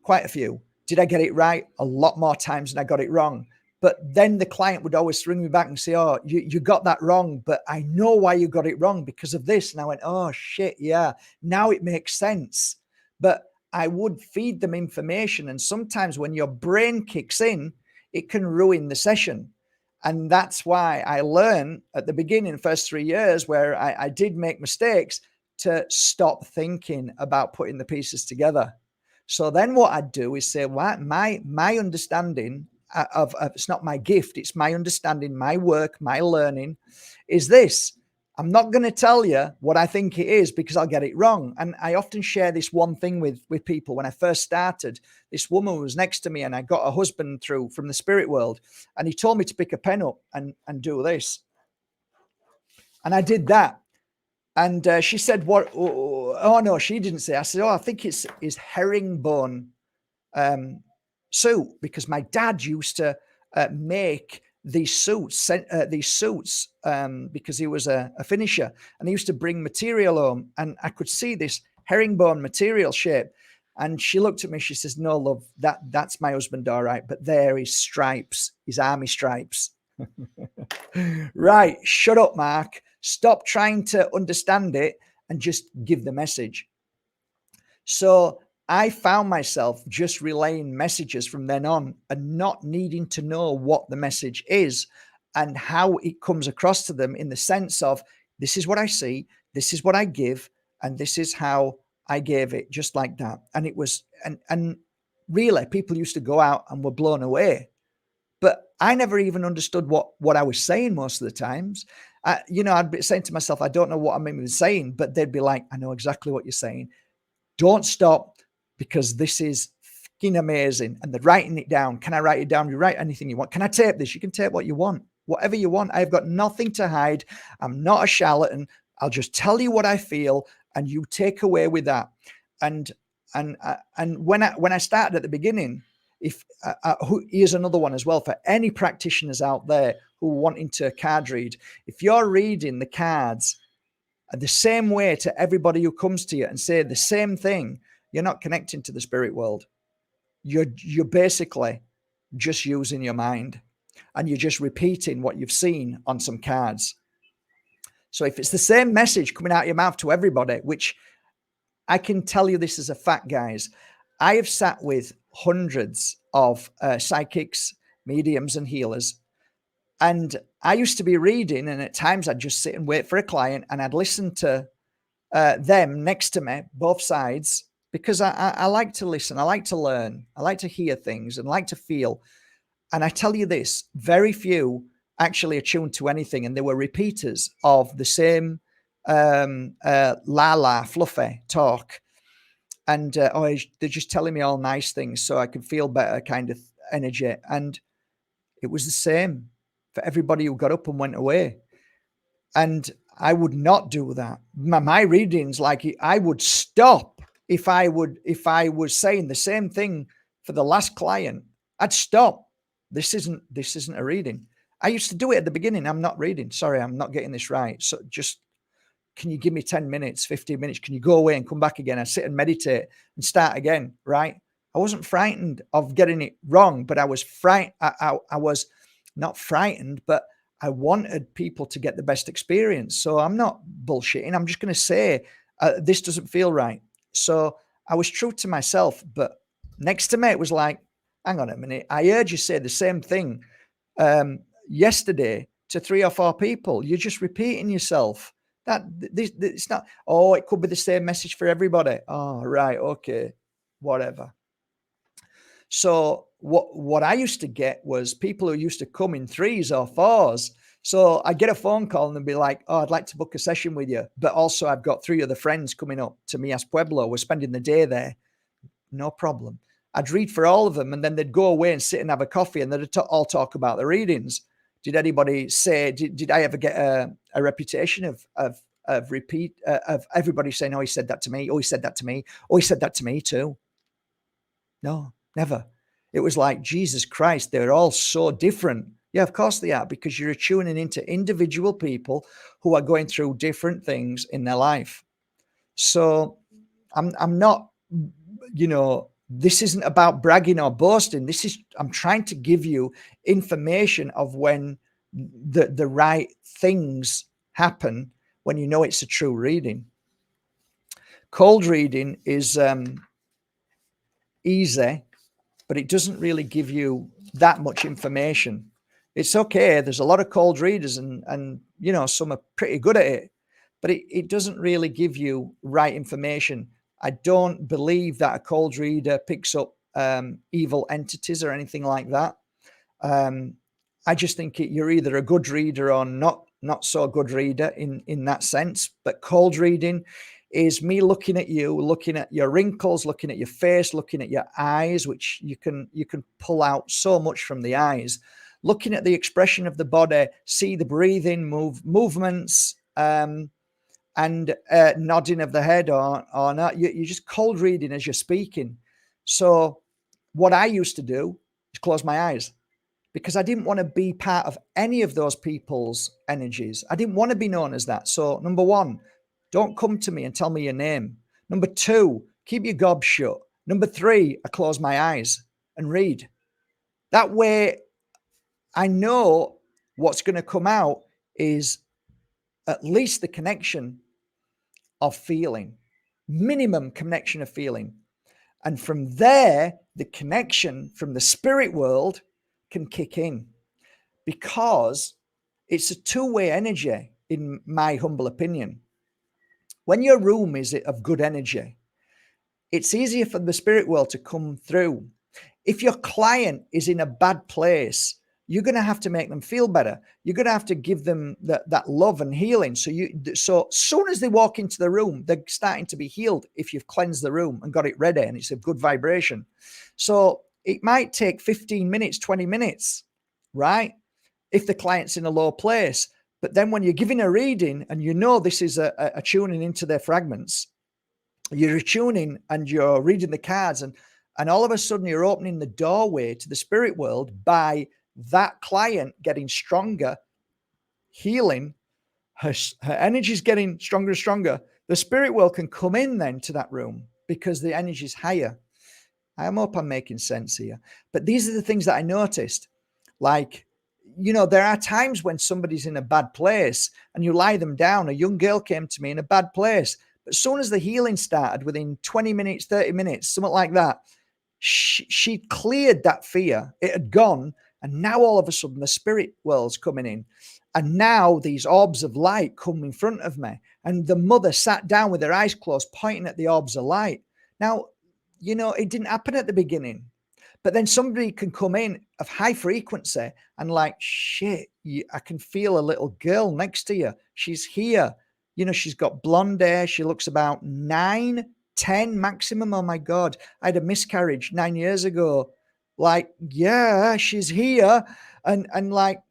quite a few. Did I get it right? A lot more times than I got it wrong. But then the client would always ring me back and say, oh, you got that wrong, but I know why you got it wrong because of this. And I went, oh, shit, yeah. Now it makes sense. but I would feed them information. And sometimes when your brain kicks in, it can ruin the session. And that's why I learned at the beginning, first 3 years, where I did make mistakes, to stop thinking about putting the pieces together. So then what I'd do is say, what my understanding of it's not my gift, it's my understanding, my work, my learning is this. I'm not going to tell you what I think it is because I'll get it wrong. And I often share this one thing with people. When I first started, this woman was next to me and I got a husband through from the spirit world, and he told me to pick a pen up and do this. And I did that. And she said, what? Oh, no, she didn't say. I said, I think it's herringbone suit, because my dad used to make these suits because he was a finisher, and he used to bring material home, and I could see this herringbone material shape. And she looked at me, she says, no, love, that's my husband, all right, but there is stripes, his army stripes. Right, shut up, Mark. Stop trying to understand it and just give the message. So I found myself just relaying messages from then on and not needing to know what the message is and how it comes across to them, in the sense of, this is what I see, this is what I give, and this is how I gave it, just like that. And it was, and really, people used to go out and were blown away. But I never even understood what I was saying most of the times. I'd be saying to myself, I don't know what I'm even saying, but they'd be like, I know exactly what you're saying. Don't stop, because this is fucking amazing. And they're writing it down. Can I write it down? You write anything you want. Can I tape this? You can tape what you want, whatever you want. I've got nothing to hide. I'm not a charlatan. I'll just tell you what I feel, and you take away with that. And when I started at the beginning, if here's another one as well for any practitioners out there who are wanting to card read. If you're reading the cards the same way to everybody who comes to you and say the same thing, you're not connecting to the spirit world. You're basically just using your mind, and you're just repeating what you've seen on some cards. So if it's the same message coming out of your mouth to everybody, which I can tell you this as a fact, guys, I have sat with hundreds of psychics, mediums, and healers. And I used to be reading, and at times I'd just sit and wait for a client, and I'd listen to them next to me, both sides, because I like to listen, I like to learn, I like to hear things and like to feel. And I tell you this, very few actually are tuned to anything, and they were repeaters of the same fluffy talk. And they're just telling me all nice things so I can feel better kind of energy. And it was the same for everybody who got up and went away. And I would not do that. My readings, like, I would stop if I was saying the same thing for the last client. I'd stop. This isn't a reading. I used to do it at the beginning. I'm not reading. Sorry, I'm not getting this right. So just, can you give me 10 minutes, 15 minutes? Can you go away and come back again? I sit and meditate and start again, right? I wasn't frightened of getting it wrong, but I was frightened. I was not frightened, but I wanted people to get the best experience. So I'm not bullshitting. I'm just going to say, this doesn't feel right. So I was true to myself. But next to me, it was like, hang on a minute. I heard you say the same thing yesterday to 3 or 4 people. You're just repeating yourself. It's not, it could be the same message for everybody. Oh, right. Okay. Whatever. So what I used to get was people who used to come in 3s or 4s. So I'd get a phone call and they'd be like, oh, I'd like to book a session with you. But also I've got 3 other friends coming up to Mias Pueblo. We're spending the day there. No problem. I'd read for all of them, and then they'd go away and sit and have a coffee, and they'd all talk about the readings. Did anybody say, did I ever get a reputation of everybody saying, oh, he said that to me. Oh, he said that to me. Oh, he said that to me too. No, never. It was like, Jesus Christ, they're all so different. Yeah, of course they are, because you're tuning into individual people who are going through different things in their life. So I'm not, this isn't about bragging or boasting. I'm trying to give you information of when the right things happen, when you know it's a true reading. Cold reading is easy, but it doesn't really give you that much information. It's okay. There's a lot of cold readers and you know, some are pretty good at it, but it doesn't really give you right information. I don't believe that a cold reader picks up evil entities or anything like that. Um, I just think you're either a good reader or not so good reader in that sense. But cold reading is me looking at you, looking at your wrinkles, looking at your face, looking at your eyes, which you can pull out so much from the eyes. Looking at the expression of the body, see the breathing, movements, and nodding of the head or not. You're just cold reading as you're speaking. So what I used to do is close my eyes, because I didn't want to be part of any of those people's energies. I didn't want to be known as that. So, number one, don't come to me and tell me your name. Number two, keep your gob shut. Number three, I close my eyes and read. That way, I know what's going to come out is at least the connection of feeling, minimum connection of feeling. And from there, the connection from the spirit world can kick in, because it's a two-way energy, in my humble opinion. When your room is of good energy, it's easier for the spirit world to come through. If your client is in a bad place, you're going to have to make them feel better. You're going to have to give them that love and healing. So soon as they walk into the room, they're starting to be healed if you've cleansed the room and got it ready and it's a good vibration. So it might take 15 minutes, 20 minutes, right? If the client's in a low place. But then when you're giving a reading and you know this is a tuning into their fragments, you're tuning and you're reading the cards, and all of a sudden you're opening the doorway to the spirit world by that client getting stronger, healing, her energy's getting stronger and stronger. The spirit world can come in then to that room because the energy's higher. I hope I'm making sense here. But these are the things that I noticed. Like, you know, there are times when somebody's in a bad place and you lie them down. A young girl came to me in a bad place, but as soon as the healing started, within 20 minutes, 30 minutes, something like that, she cleared that fear. It had gone. And now all of a sudden the spirit world's coming in. And now these orbs of light come in front of me. And the mother sat down with her eyes closed, pointing at the orbs of light. Now, you know, it didn't happen at the beginning. But then somebody can come in of high frequency and like, shit, I can feel a little girl next to you. She's here. You know, she's got blonde hair. She looks about 9, 10 maximum. Oh my God. I had a miscarriage 9 years ago. Like, yeah, she's here. And like,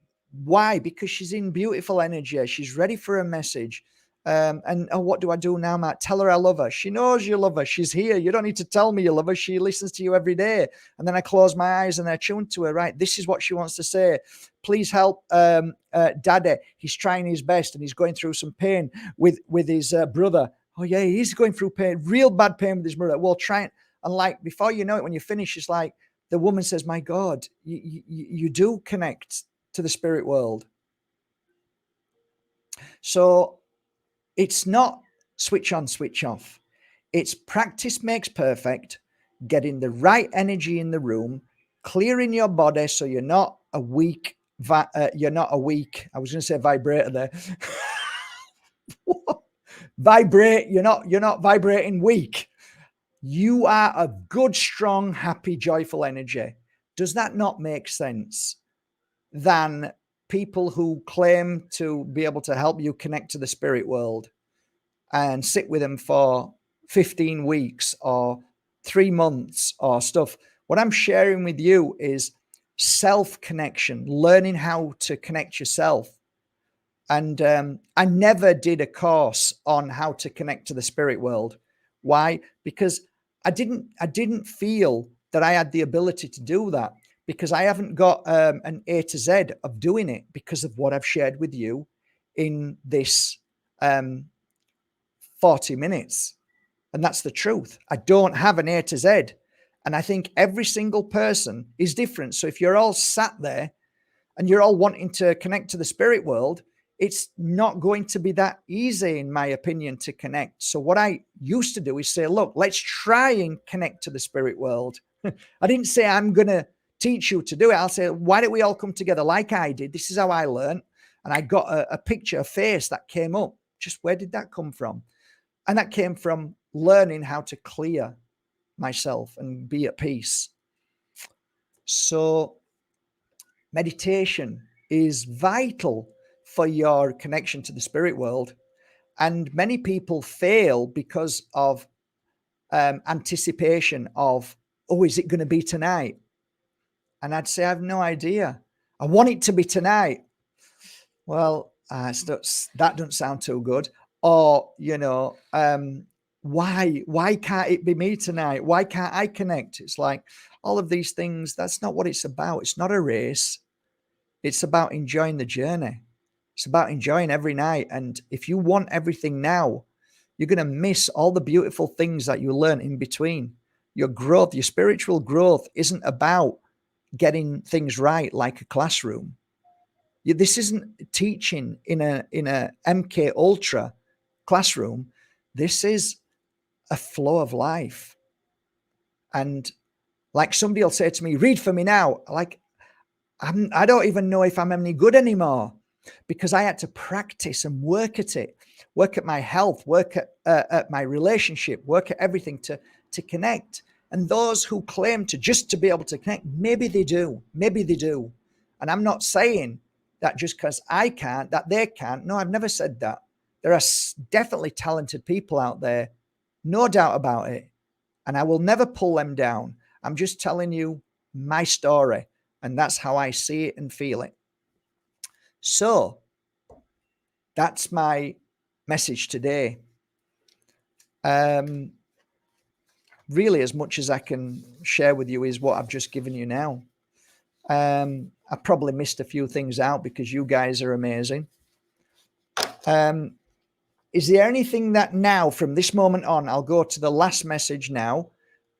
why? Because she's in beautiful energy. She's ready for a message. And what do I do now, Matt? Tell her I love her. She knows you love her. She's here. You don't need to tell me you love her. She listens to you every day. And then I close my eyes and I tune to her. Right, this is what she wants to say. Please help Daddy. He's trying his best and he's going through some pain with his brother. Oh yeah, he's going through pain, real bad pain with his brother. Well, try it. And like before you know it, when you finish, it's like the woman says, "My God, you do connect to the spirit world." So it's not switch on, switch off. It's practice makes perfect, getting the right energy in the room, clearing your body so you're not a weak, you're not a weak, I was going to say vibrator there. Vibrate, you're not vibrating weak. You are a good, strong, happy, joyful energy. Does that not make sense? Than people who claim to be able to help you connect to the spirit world and sit with them for 15 weeks or 3 months or stuff. What I'm sharing with you is self-connection, learning how to connect yourself. And I never did a course on how to connect to the spirit world. Why? Because I didn't feel that I had the ability to do that, because I haven't got an A to Z of doing it because of what I've shared with you in this 40 minutes. And that's the truth. I don't have an A to Z. And I think every single person is different. So if you're all sat there and you're all wanting to connect to the spirit world, it's not going to be that easy, in my opinion, to connect. So what I used to do is say, look, let's try and connect to the spirit world. I didn't say I'm going to teach you to do it. I'll say, why don't we all come together like I did? This is how I learned. And I got a picture, a face that came up. Just where did that come from? And that came from learning how to clear myself and be at peace. So meditation is vital for your connection to the spirit world. And many people fail because of anticipation of, oh, is it going to be tonight? And I'd say, I have no idea. I want it to be tonight. Well, that doesn't sound too good. Or, why can't it be me tonight? Why can't I connect? It's like all of these things. That's not what it's about. It's not a race. It's about enjoying the journey. It's about enjoying every night. And if you want everything now, you're going to miss all the beautiful things that you learn in between. Your growth, your spiritual growth isn't about getting things right like a classroom. This isn't teaching in a MK Ultra classroom. This is a flow of life. And like somebody will say to me, read for me now. Like, I don't even know if I'm any good anymore, because I had to practice and work at it, work at my health, work at my relationship, work at everything to connect. And those who claim to be able to connect, maybe they do. And I'm not saying that just because I can't, that they can't. No, I've never said that. There are definitely talented people out there, no doubt about it. And I will never pull them down. I'm just telling you my story. And that's how I see it and feel it. So that's my message today. Really, as much as I can share with you is what I've just given you now. I probably missed a few things out because you guys are amazing. Is there anything that now, from this moment on, I'll go to the last message now.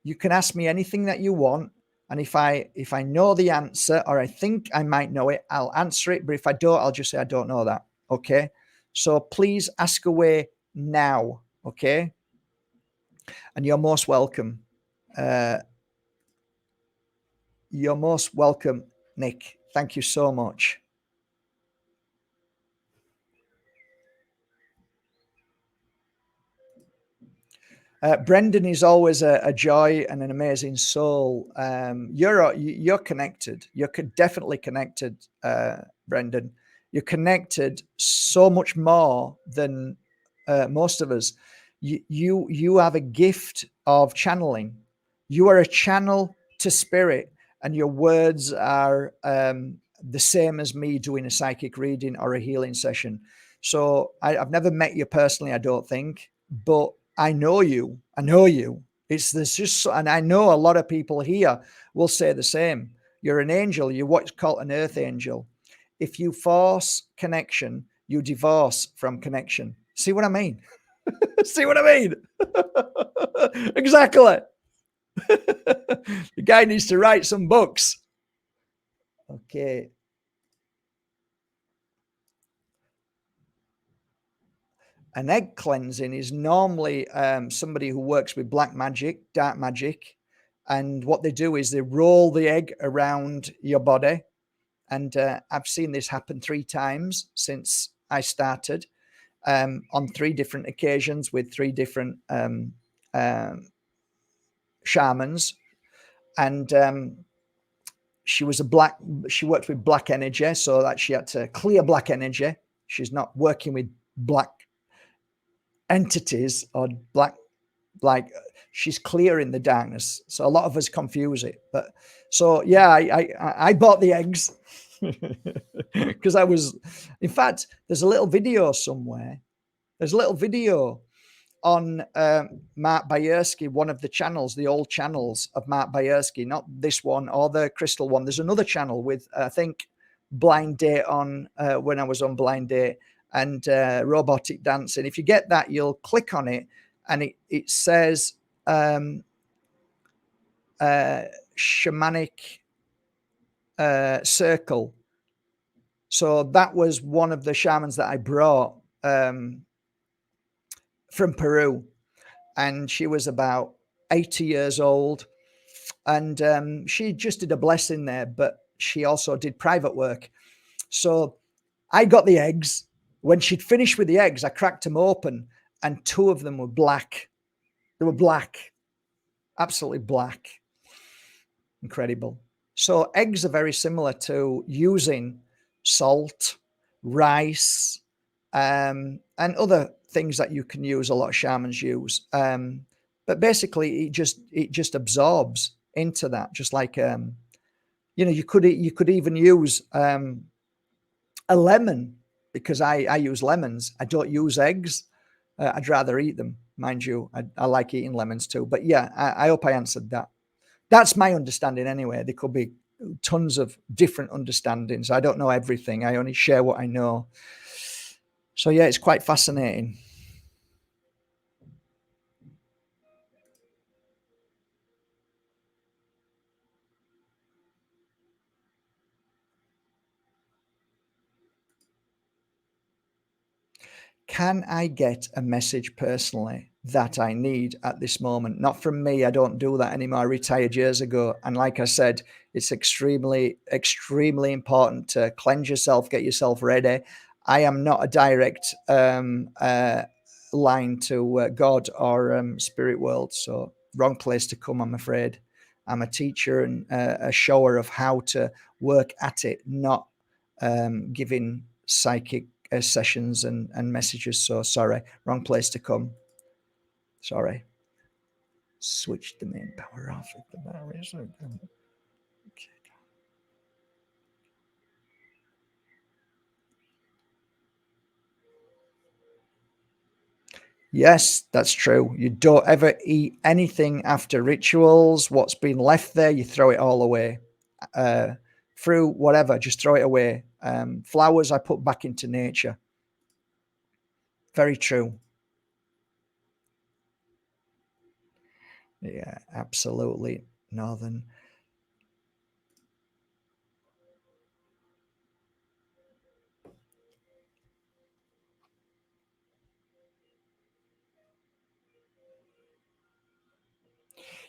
You can ask me anything that you want. And if I know the answer, or I think I might know it, I'll answer it. But if I don't, I'll just say I don't know that. Okay. So please ask away now. Okay. And you're most welcome. You're most welcome, Nick. Thank you so much. Brendan is always a joy and an amazing soul. You're connected. You're definitely connected, Brendan. You're connected so much more than most of us. You have a gift of channeling. You are a channel to spirit, and your words are the same as me doing a psychic reading or a healing session. So I've never met you personally, I don't think, but I know you. It's this just, and I know a lot of people here will say the same. You're an angel. You're what's called an earth angel. If you force connection, you divorce from connection. See what I mean? See what I mean? Exactly. The guy needs to write some books. Okay. An egg cleansing is normally somebody who works with black magic, dark magic. And what they do is they roll the egg around your body. And I've seen this happen 3 times since I started, on 3 different occasions with 3 different shamans. And she worked with black energy, so that she had to clear black energy. She's not working with black entities or black, like, she's clearing the darkness. So a lot of us confuse it. But so yeah, I bought the eggs because I was, in fact, there's a little video somewhere. There's a little video on Mark Bajerski, one of the channels, the old channels of Mark Bajerski, not this one or the crystal one. There's another channel with, I think, Blind Date on, when I was on Blind Date, and robotic dancing. If you get that, you'll click on it, and it says shamanic circle. So that was one of the shamans that I brought from Peru, and she was about 80 years old, and she just did a blessing there, but she also did private work. So I got the eggs. When she'd finished with the eggs, I cracked them open, and two of them were black. They were black, absolutely black. Incredible. So eggs are very similar to using salt, rice, and other things that you can use. A lot of shamans use, but basically it just absorbs into that. Just like you could even use a lemon, because I use lemons. I don't use eggs. I'd rather eat them, mind you. I like eating lemons too. But yeah, I hope I answered that. That's my understanding anyway. There could be tons of different understandings. I don't know everything. I only share what I know. So yeah, it's quite fascinating. Can I get a message personally that I need at this moment? Not from me. I don't do that anymore. I retired years ago. And like I said, it's extremely, extremely important to cleanse yourself, get yourself ready. I am not a direct line to God or spirit world. So, wrong place to come, I'm afraid. I'm a teacher and a shower of how to work at it, not giving psychic sessions and messages. So sorry, wrong place to come. Sorry. Switch the main power off if the batteries are gone. Yes, that's true. You don't ever eat anything after rituals. What's been left there, you throw it all away. Uh, Fruit, whatever, just throw it away. Flowers, I put back into nature. Very true. Yeah, absolutely. Northern.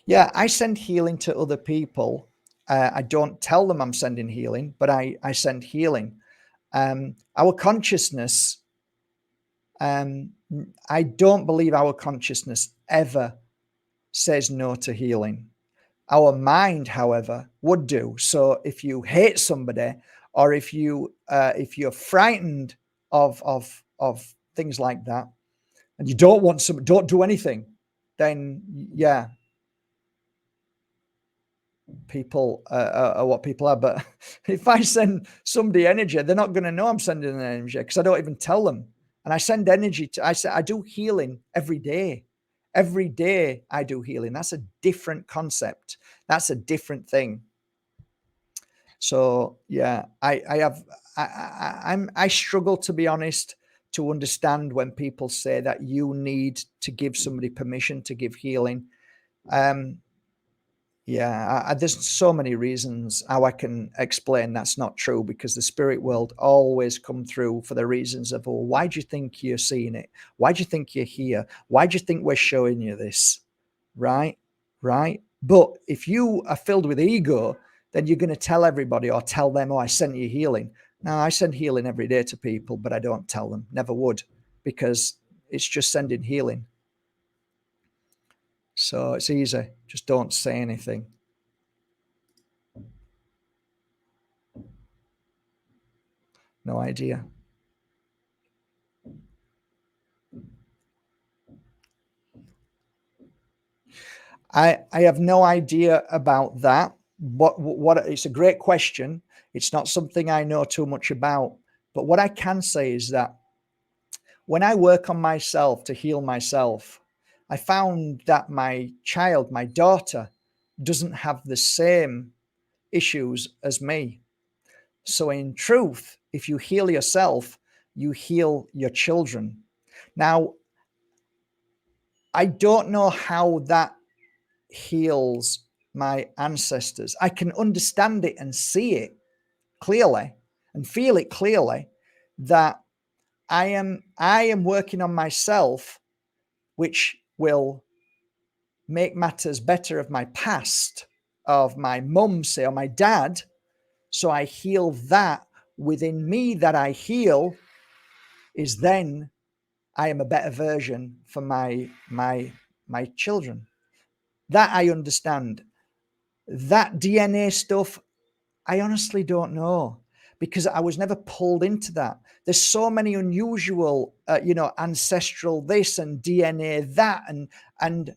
Yeah, I send healing to other people. I don't tell them I'm sending healing, but I send healing. Our consciousness, um, I don't believe our consciousness ever says no to healing. Our mind, however, would do. So if you hate somebody, or if you're frightened of things like that, and you don't do anything, then yeah, people are what people are. But if I send somebody energy, they're not going to know I'm sending an energy because I don't even tell them. And I send energy to, I do healing every day. Every day I do healing. That's a different concept. That's a different thing. So yeah, I have, I struggle, to be honest, to understand when people say that you need to give somebody permission to give healing. Um, Yeah, there's so many reasons how I can explain that's not true, because the spirit world always come through for the reasons of, oh, why do you think you're seeing it? Why do you think you're here? Why do you think we're showing you this? Right? Right? But if you are filled with ego, then you're going to tell everybody or tell them, oh, I sent you healing. Now, I send healing every day to people, but I don't tell them, never would, because it's just sending healing. So it's easy. Just don't say anything. No idea. I have no idea about that. What it's a great question. It's not something I know too much about. But what I can say is that when I work on myself to heal myself, I found that my child, my daughter, doesn't have the same issues as me. So, in truth, if you heal yourself, you heal your children. Now, I don't know how that heals my ancestors. I can understand it and see it clearly. and feel it clearly that I am working on myself, which will make matters better of my past, of my mum, say, or my dad. So I heal that within me that I heal, is then I am a better version for my children. That I understand. That DNA stuff, I honestly don't know, because I was never pulled into that. There's so many unusual, ancestral this and DNA that, and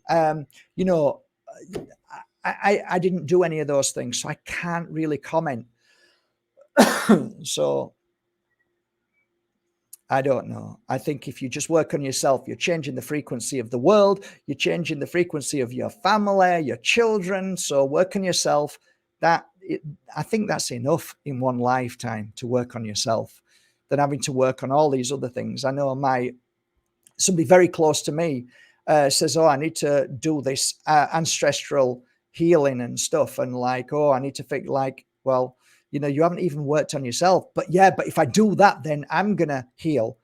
I didn't do any of those things, so I can't really comment. So I don't know. I think if you just work on yourself, you're changing the frequency of the world, you're changing the frequency of your family, your children. So work on yourself. I think that's enough in one lifetime to work on yourself, than having to work on all these other things. I know somebody very close to me says, "Oh, I need to do this ancestral healing and stuff," and like, "Oh, I need to think like, well, you haven't even worked on yourself." But yeah, but if I do that, then I'm gonna heal.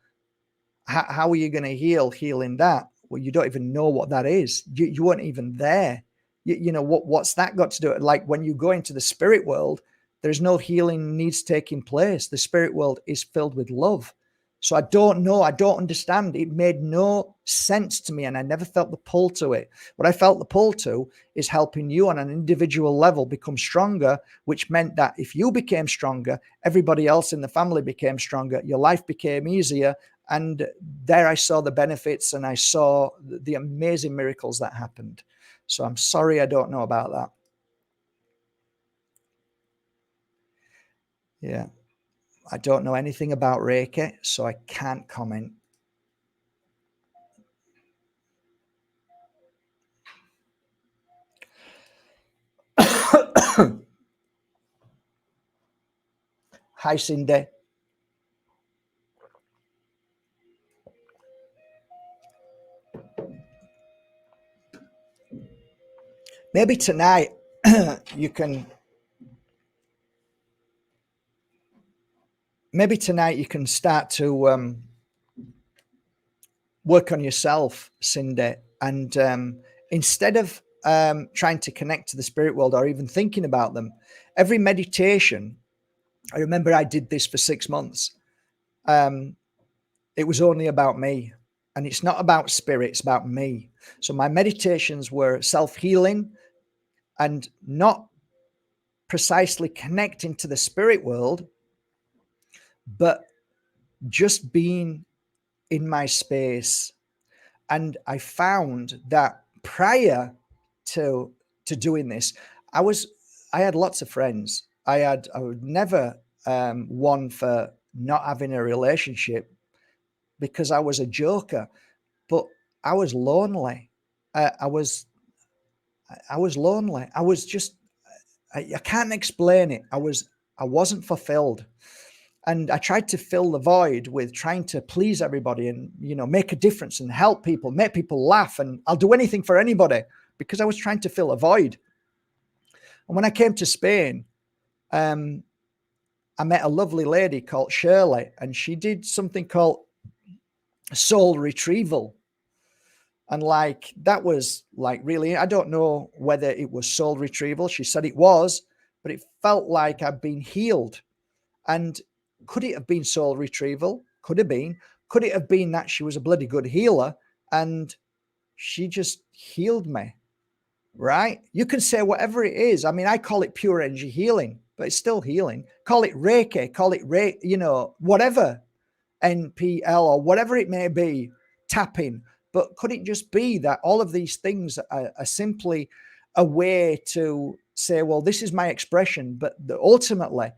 How are you going to healing that? Well, you don't even know what that is. You weren't even there. What's that got to do? Like when you go into the spirit world, there's no healing needs taking place. The spirit world is filled with love. So I don't know. I don't understand. It made no sense to me, and I never felt the pull to it. What I felt the pull to is helping you on an individual level become stronger, which meant that if you became stronger, everybody else in the family became stronger. Your life became easier. And there I saw the benefits, and I saw the amazing miracles that happened. So I'm sorry I don't know about that. Yeah. I don't know anything about Reiki, so I can't comment. Hi, Cindy. Maybe tonight you can start to work on yourself, Cindy, and instead of trying to connect to the spirit world or even thinking about them, every meditation, I remember I did this for 6 months. It was only about me, and it's not about spirit, it's about me. So my meditations were self-healing and not precisely connecting to the spirit world, but just being in my space. And I found that prior to doing this, I had lots of friends. I would never one for not having a relationship, because I was a joker, but I was lonely. I was lonely. I was just, I can't explain it. I wasn't fulfilled. And I tried to fill the void with trying to please everybody and, make a difference and help people, make people laugh. And I'll do anything for anybody, because I was trying to fill a void. And when I came to Spain, I met a lovely lady called Shirley, and she did something called soul retrieval. And like, that was like, really, I don't know whether it was soul retrieval. She said it was, but it felt like I'd been healed. And could it have been soul retrieval? Could have been. Could it have been that she was a bloody good healer and she just healed me? Right? You can say whatever it is. I mean, I call it pure energy healing, but it's still healing. Call it Reiki, call it whatever, NPL or whatever it may be, tapping. But could it just be that all of these things are simply a way to say, well, this is my expression, but ultimately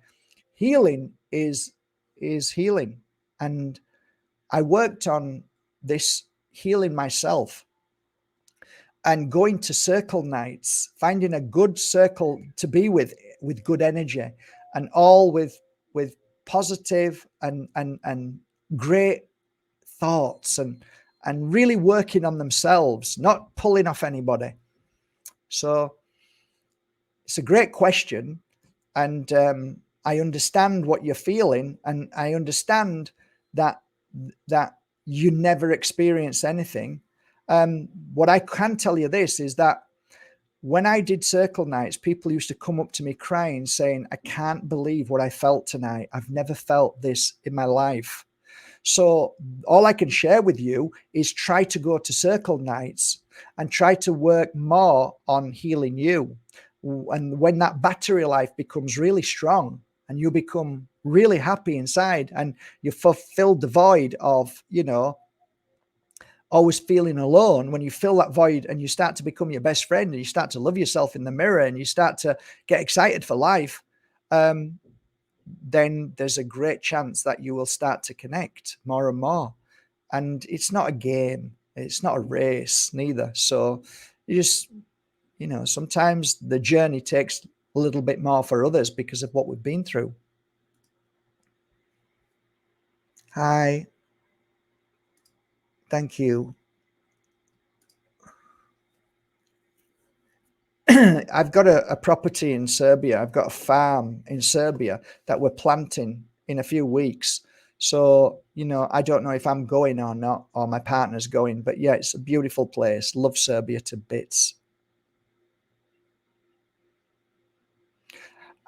healing is healing. And I worked on this healing myself, and going to circle nights, finding a good circle to be with good energy, and all with positive and great thoughts, and really working on themselves, not pulling off anybody. So it's a great question. And I understand what you're feeling, and I understand that that you never experience anything. What I can tell you this is that when I did circle nights, people used to come up to me crying, saying, I can't believe what I felt tonight. I've never felt this in my life. So all I can share with you is try to go to circle nights and try to work more on healing you. And when that battery life becomes really strong and you become really happy inside and you fulfilled the void of, always feeling alone, when you fill that void and you start to become your best friend and you start to love yourself in the mirror and you start to get excited for life, then there's a great chance that you will start to connect more and more. And it's not a game, it's not a race neither. So you just, sometimes the journey takes a little bit more for others because of what we've been through. Hi, thank you. I've got a property in Serbia. I've got a farm in Serbia that we're planting in a few weeks. So, I don't know if I'm going or not, or my partner's going, but yeah, it's a beautiful place. Love Serbia to bits.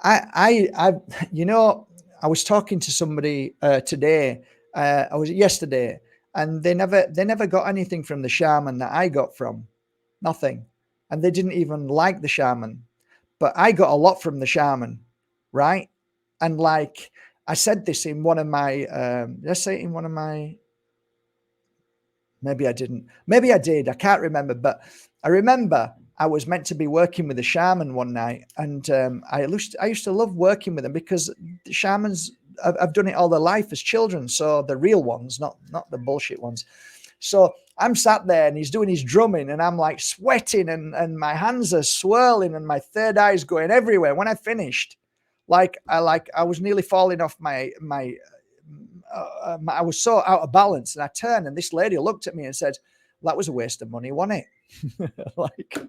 I I was talking to somebody today. I was yesterday, and they never got anything from the shaman that I got from, nothing, and they didn't even like the shaman, but I got a lot from the shaman, right? And like I said this in one of my, let's say in one of my, maybe I didn't, maybe I did, I can't remember, but I remember I was meant to be working with a shaman one night, and I used to love working with them because the shamans have done it all their life as children, so the real ones, not the bullshit ones. So I'm sat there and he's doing his drumming and I'm like sweating and my hands are swirling and my third eye's going everywhere. When I finished, I was nearly falling off I was so out of balance, and I turned and this lady looked at me and said, that was a waste of money, wasn't it? Like,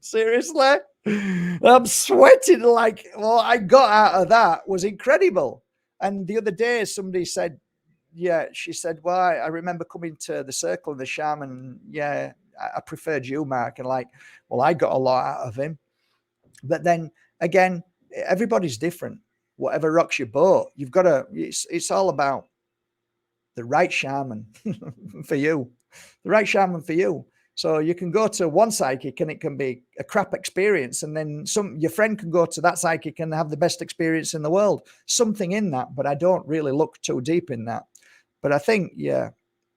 seriously? I'm sweating like, well, I got out of that was incredible. And the other day somebody said, yeah, she said, well, I remember coming to the circle of the shaman. Yeah, I preferred you, Mark. And like, well, I got a lot out of him. But then again, everybody's different. Whatever rocks your boat, you've got to, it's all about the right shaman for you, the right shaman for you. So you can go to one psychic and it can be a crap experience, and then your friend can go to that psychic and have the best experience in the world. Something in that, but I don't really look too deep in that. But I think, yeah,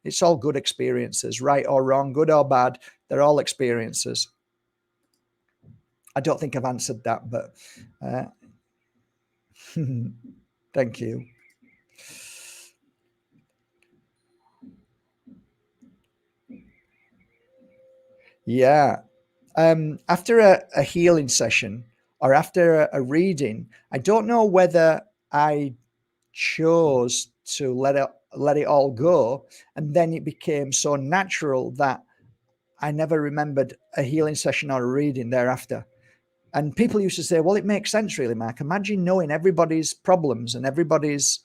it's all good experiences, right or wrong, good or bad. They're all experiences. I don't think I've answered that, but thank you. Yeah. After a healing session or after a reading, I don't know whether I chose to let it all go, and then it became so natural that I never remembered a healing session or a reading thereafter. And people used to say, well, it makes sense, really, Mark. Imagine knowing everybody's problems and everybody's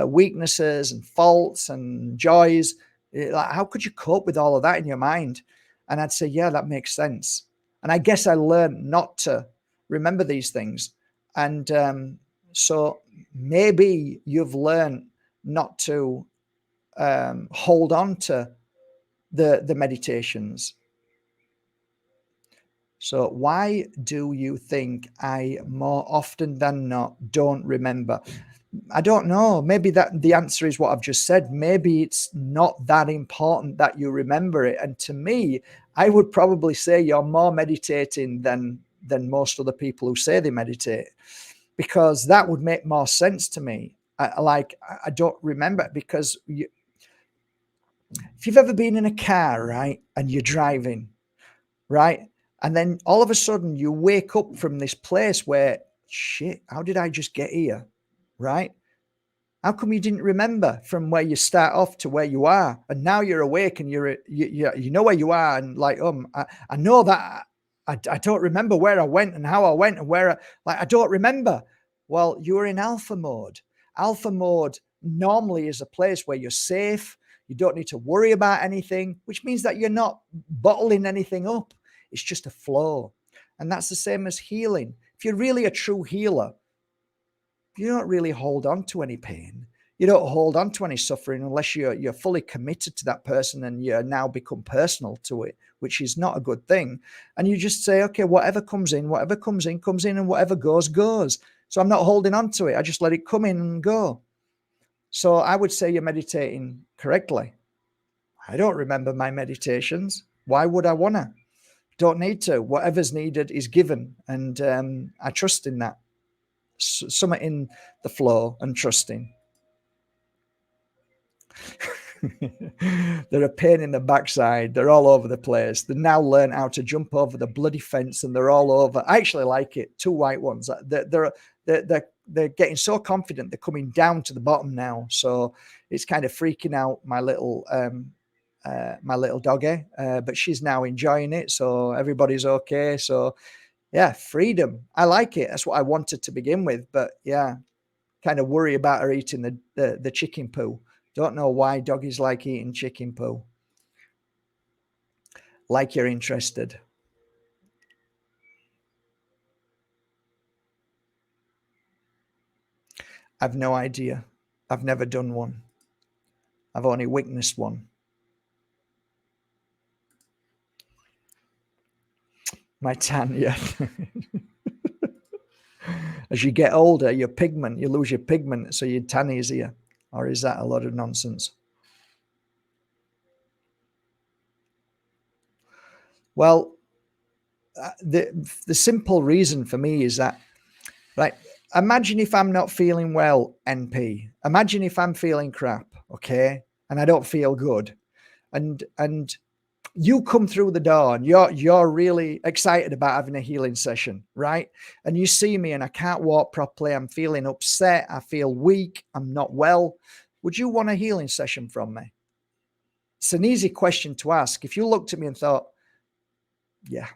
weaknesses and faults and joys. Like, how could you cope with all of that in your mind? And I'd say, yeah, that makes sense. And I guess I learned not to remember these things. And so maybe you've learned not to hold on to the meditations. So why do you think I more often than not don't remember? I don't know. Maybe that the answer is what I've just said. Maybe it's not that important that you remember it. And to me, I would probably say you're more meditating than most other people who say they meditate, because that would make more sense to me. I don't remember, because if you've ever been in a car, right, and you're driving, right? And then all of a sudden you wake up from this place where, shit, how did I just get here? Right? How come you didn't remember from where you start off to where you are? And now you're awake and you know where you are. And like, I know that I don't remember where I went and how I went and I don't remember. Well, you're in alpha mode. Alpha mode normally is a place where you're safe. You don't need to worry about anything, which means that you're not bottling anything up. It's just a flow. And that's the same as healing. If you're really a true healer, you don't really hold on to any pain. You don't hold on to any suffering unless you're fully committed to that person and you now become personal to it, which is not a good thing. And you just say, okay, whatever comes in, and whatever goes, goes. So I'm not holding on to it. I just let it come in and go. So I would say you're meditating correctly. I don't remember my meditations. Why would I wanna? Don't need to. Whatever's needed is given, and I trust in that. Summit in the flow and trusting. They're a pain in the backside. They're all over the place. They now learn how to jump over the bloody fence, and they're all over. I actually like it. Two white ones. They're getting so confident. They're coming down to the bottom now. So it's kind of freaking out my little doggy. But she's now enjoying it. So everybody's okay. So yeah, freedom. I like it. That's what I wanted to begin with. But yeah, kind of worry about her eating the chicken poo. Don't know why doggies like eating chicken poo. Like you're interested. I've no idea. I've never done one. I've only witnessed one. My tan, yeah. As you get older, you lose your pigment, so you tan easier. Or is that a lot of nonsense? Well, the simple reason for me is that, right, imagine if I'm not feeling well, NP. Imagine if I'm feeling crap, okay, and I don't feel good, and you come through the door and you're really excited about having a healing session, right? And you see me and I can't walk properly. I'm feeling upset. I feel weak. I'm not well. Would you want a healing session from me? It's an easy question to ask. If you looked at me and thought, yeah.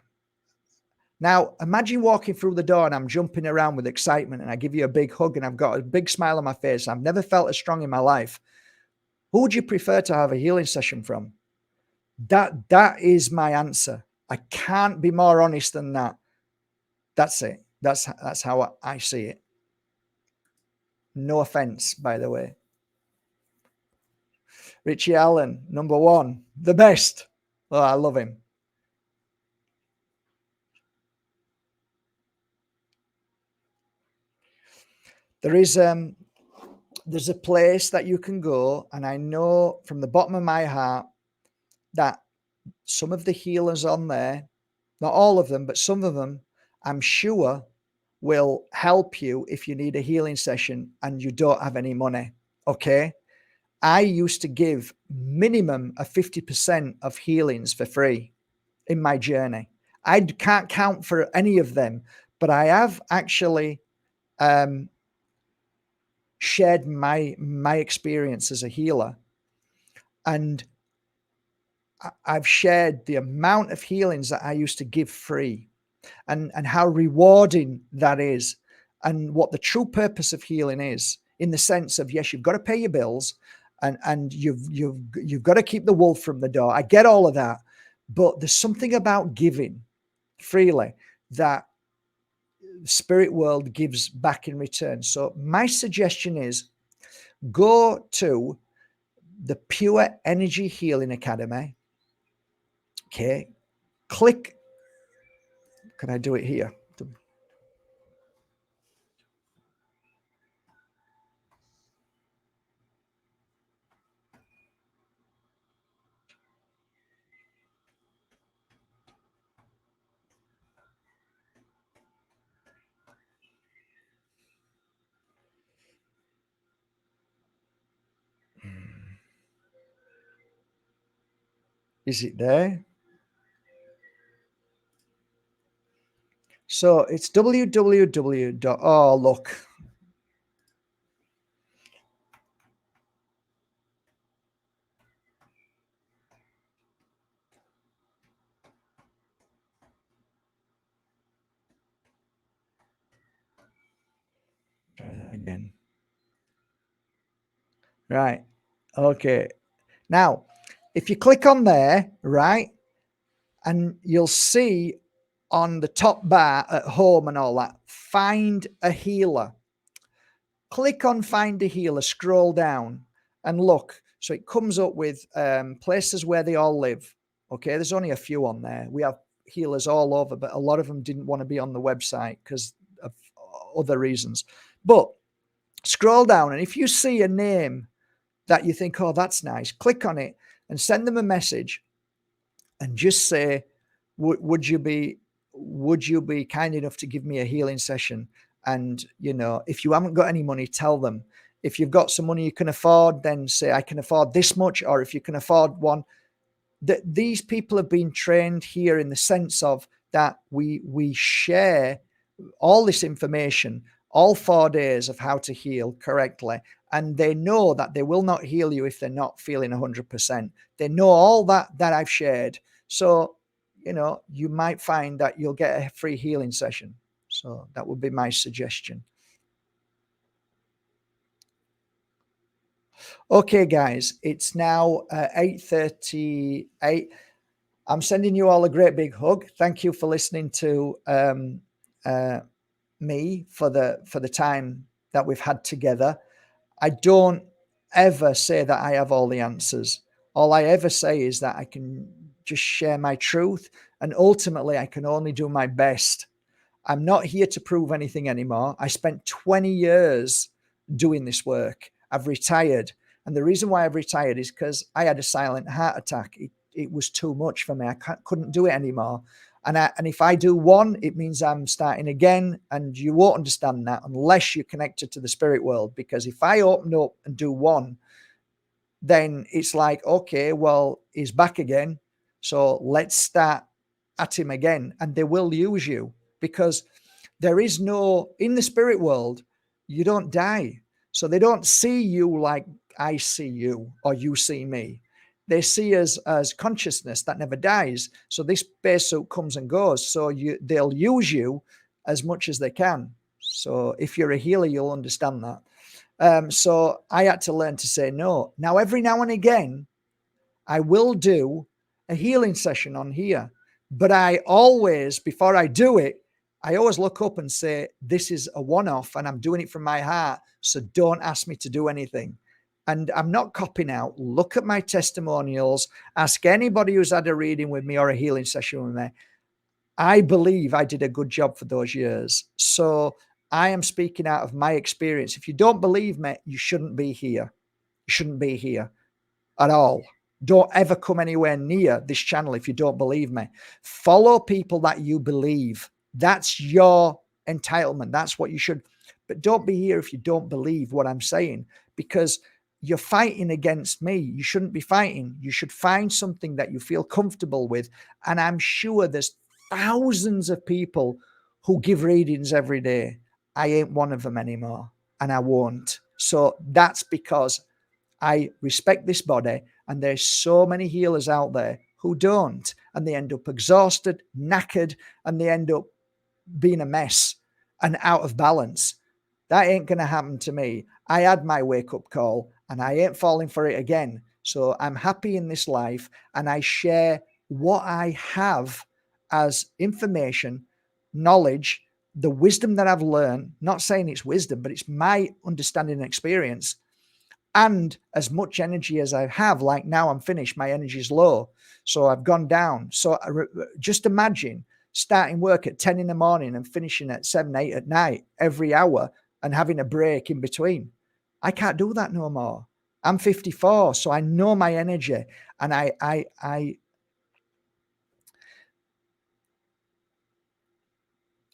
Now, imagine walking through the door and I'm jumping around with excitement and I give you a big hug and I've got a big smile on my face. I've never felt as strong in my life. Who would you prefer to have a healing session from? That is my answer. I can't be more honest than that. That's it. That's how I see it. No offense, by the way. Richie Allen, number one, the best. Oh, I love him. There is there's a place that you can go, and I know from the bottom of my heart that some of the healers on there, not all of them, but some of them, I'm sure will help you if you need a healing session and you don't have any money. Okay. I used to give minimum of 50% of healings for free in my journey. I can't count for any of them, but I have actually um, shared my experience as a healer, and I've shared the amount of healings that I used to give free, and how rewarding that is, and what the true purpose of healing is, in the sense of, yes, you've got to pay your bills, and you've got to keep the wolf from the door. I get all of that, but there's something about giving freely that spirit world gives back in return. So my suggestion is, go to the Pure Energy Healing Academy. Okay, click. Can I do it here? Is it there? So it's www. Oh, look. again. Right. Okay. Now, if you click on there, right, and you'll see on the top bar at home and all that, find a healer. Click on find a healer, scroll down and look. So it comes up with places where they all live. Okay, there's only a few on there. We have healers all over, but a lot of them didn't want to be on the website because of other reasons. But scroll down, and if you see a name that you think, oh, that's nice, click on it and send them a message and just say, would you be kind enough to give me a healing session? And if you haven't got any money, tell them. If you've got some money you can afford, then say I can afford this much. Or if you can afford one, that these people have been trained here in the sense of that we share all this information, all 4 days of how to heal correctly. And they know that they will not heal you if they're not feeling 100%. They know all that I've shared. So, you might find that you'll get a free healing session. So that would be my suggestion. Okay, guys, it's now 8:38. I'm sending you all a great big hug. Thank you for listening to me for the time that we've had together. I don't ever say that I have all the answers. All I ever say is that I can just share my truth, and ultimately I can only do my best. I'm not here to prove anything anymore. I spent 20 years doing this work. I've retired. And the reason why I've retired is because I had a silent heart attack. It was too much for me. I couldn't do it anymore. And if I do one, it means I'm starting again. And you won't understand that unless you're connected to the spirit world. Because if I open up and do one, then it's like, okay, well, he's back again. So let's start at him again. And they will use you because there is no, in the spirit world, you don't die. So they don't see you like I see you or you see me. They see us as consciousness that never dies. So this base suit comes and goes. So they'll use you as much as they can. So if you're a healer, you'll understand that. So I had to learn to say no. Now, every now and again, I will do a healing session on here. But I always, before I do it, I always look up and say, this is a one-off and I'm doing it from my heart. So don't ask me to do anything. And I'm not copying out. Look at my testimonials. Ask anybody who's had a reading with me or a healing session with me. I believe I did a good job for those years. So I am speaking out of my experience. If you don't believe me, you shouldn't be here. You shouldn't be here at all. Don't ever come anywhere near this channel if you don't believe me. Follow people that you believe. That's your entitlement. That's what you should. But don't be here if you don't believe what I'm saying, because you're fighting against me. You shouldn't be fighting. You should find something that you feel comfortable with. And I'm sure there's thousands of people who give readings every day. I ain't one of them anymore, and I won't. So that's because I respect this body, and there's so many healers out there who don't, and they end up exhausted, knackered, and they end up being a mess and out of balance. That ain't going to happen to me. I had my wake-up call, and I ain't falling for it again. So I'm happy in this life, and I share what I have as information, knowledge, the wisdom that I've learned. Not saying it's wisdom, but it's my understanding and experience. And as much energy as I have, like now I'm finished, my energy is low. So I've gone down. So just imagine starting work at 10 in the morning and finishing at 7, 8 at night every hour and having a break in between. I can't do that no more. I'm 54, so I know my energy, and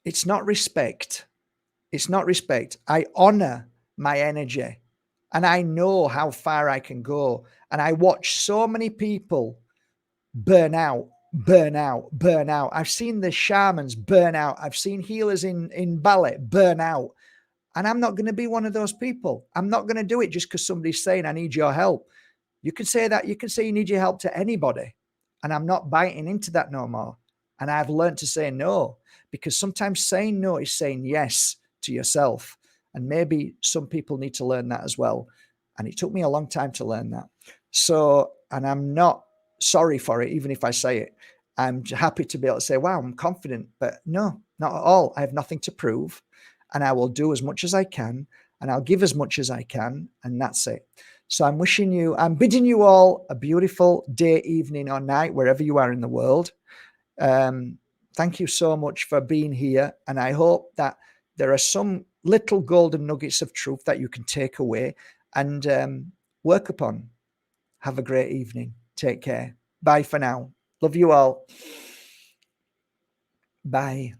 it's not respect. It's not respect. I honor my energy, and I know how far I can go. And I watch so many people burn out, burn out, burn out. I've seen the shamans burn out. I've seen healers in ballet burn out. And I'm not going to be one of those people. I'm not going to do it just because somebody's saying, I need your help. You can say that. You can say you need your help to anybody. And I'm not biting into that no more. And I've learned to say no, because sometimes saying no is saying yes to yourself. And maybe some people need to learn that as well. And it took me a long time to learn that. So, and I'm not sorry for it, even if I say it. I'm happy to be able to say, wow, I'm confident. But no, not at all. I have nothing to prove. And I will do as much as I can. And I'll give as much as I can. And that's it. So I'm bidding you all a beautiful day, evening, or night, wherever you are in the world. Thank you so much for being here. And I hope that there are some little golden nuggets of truth that you can take away and work upon. Have a great evening. Take care. Bye for now. Love you all. Bye.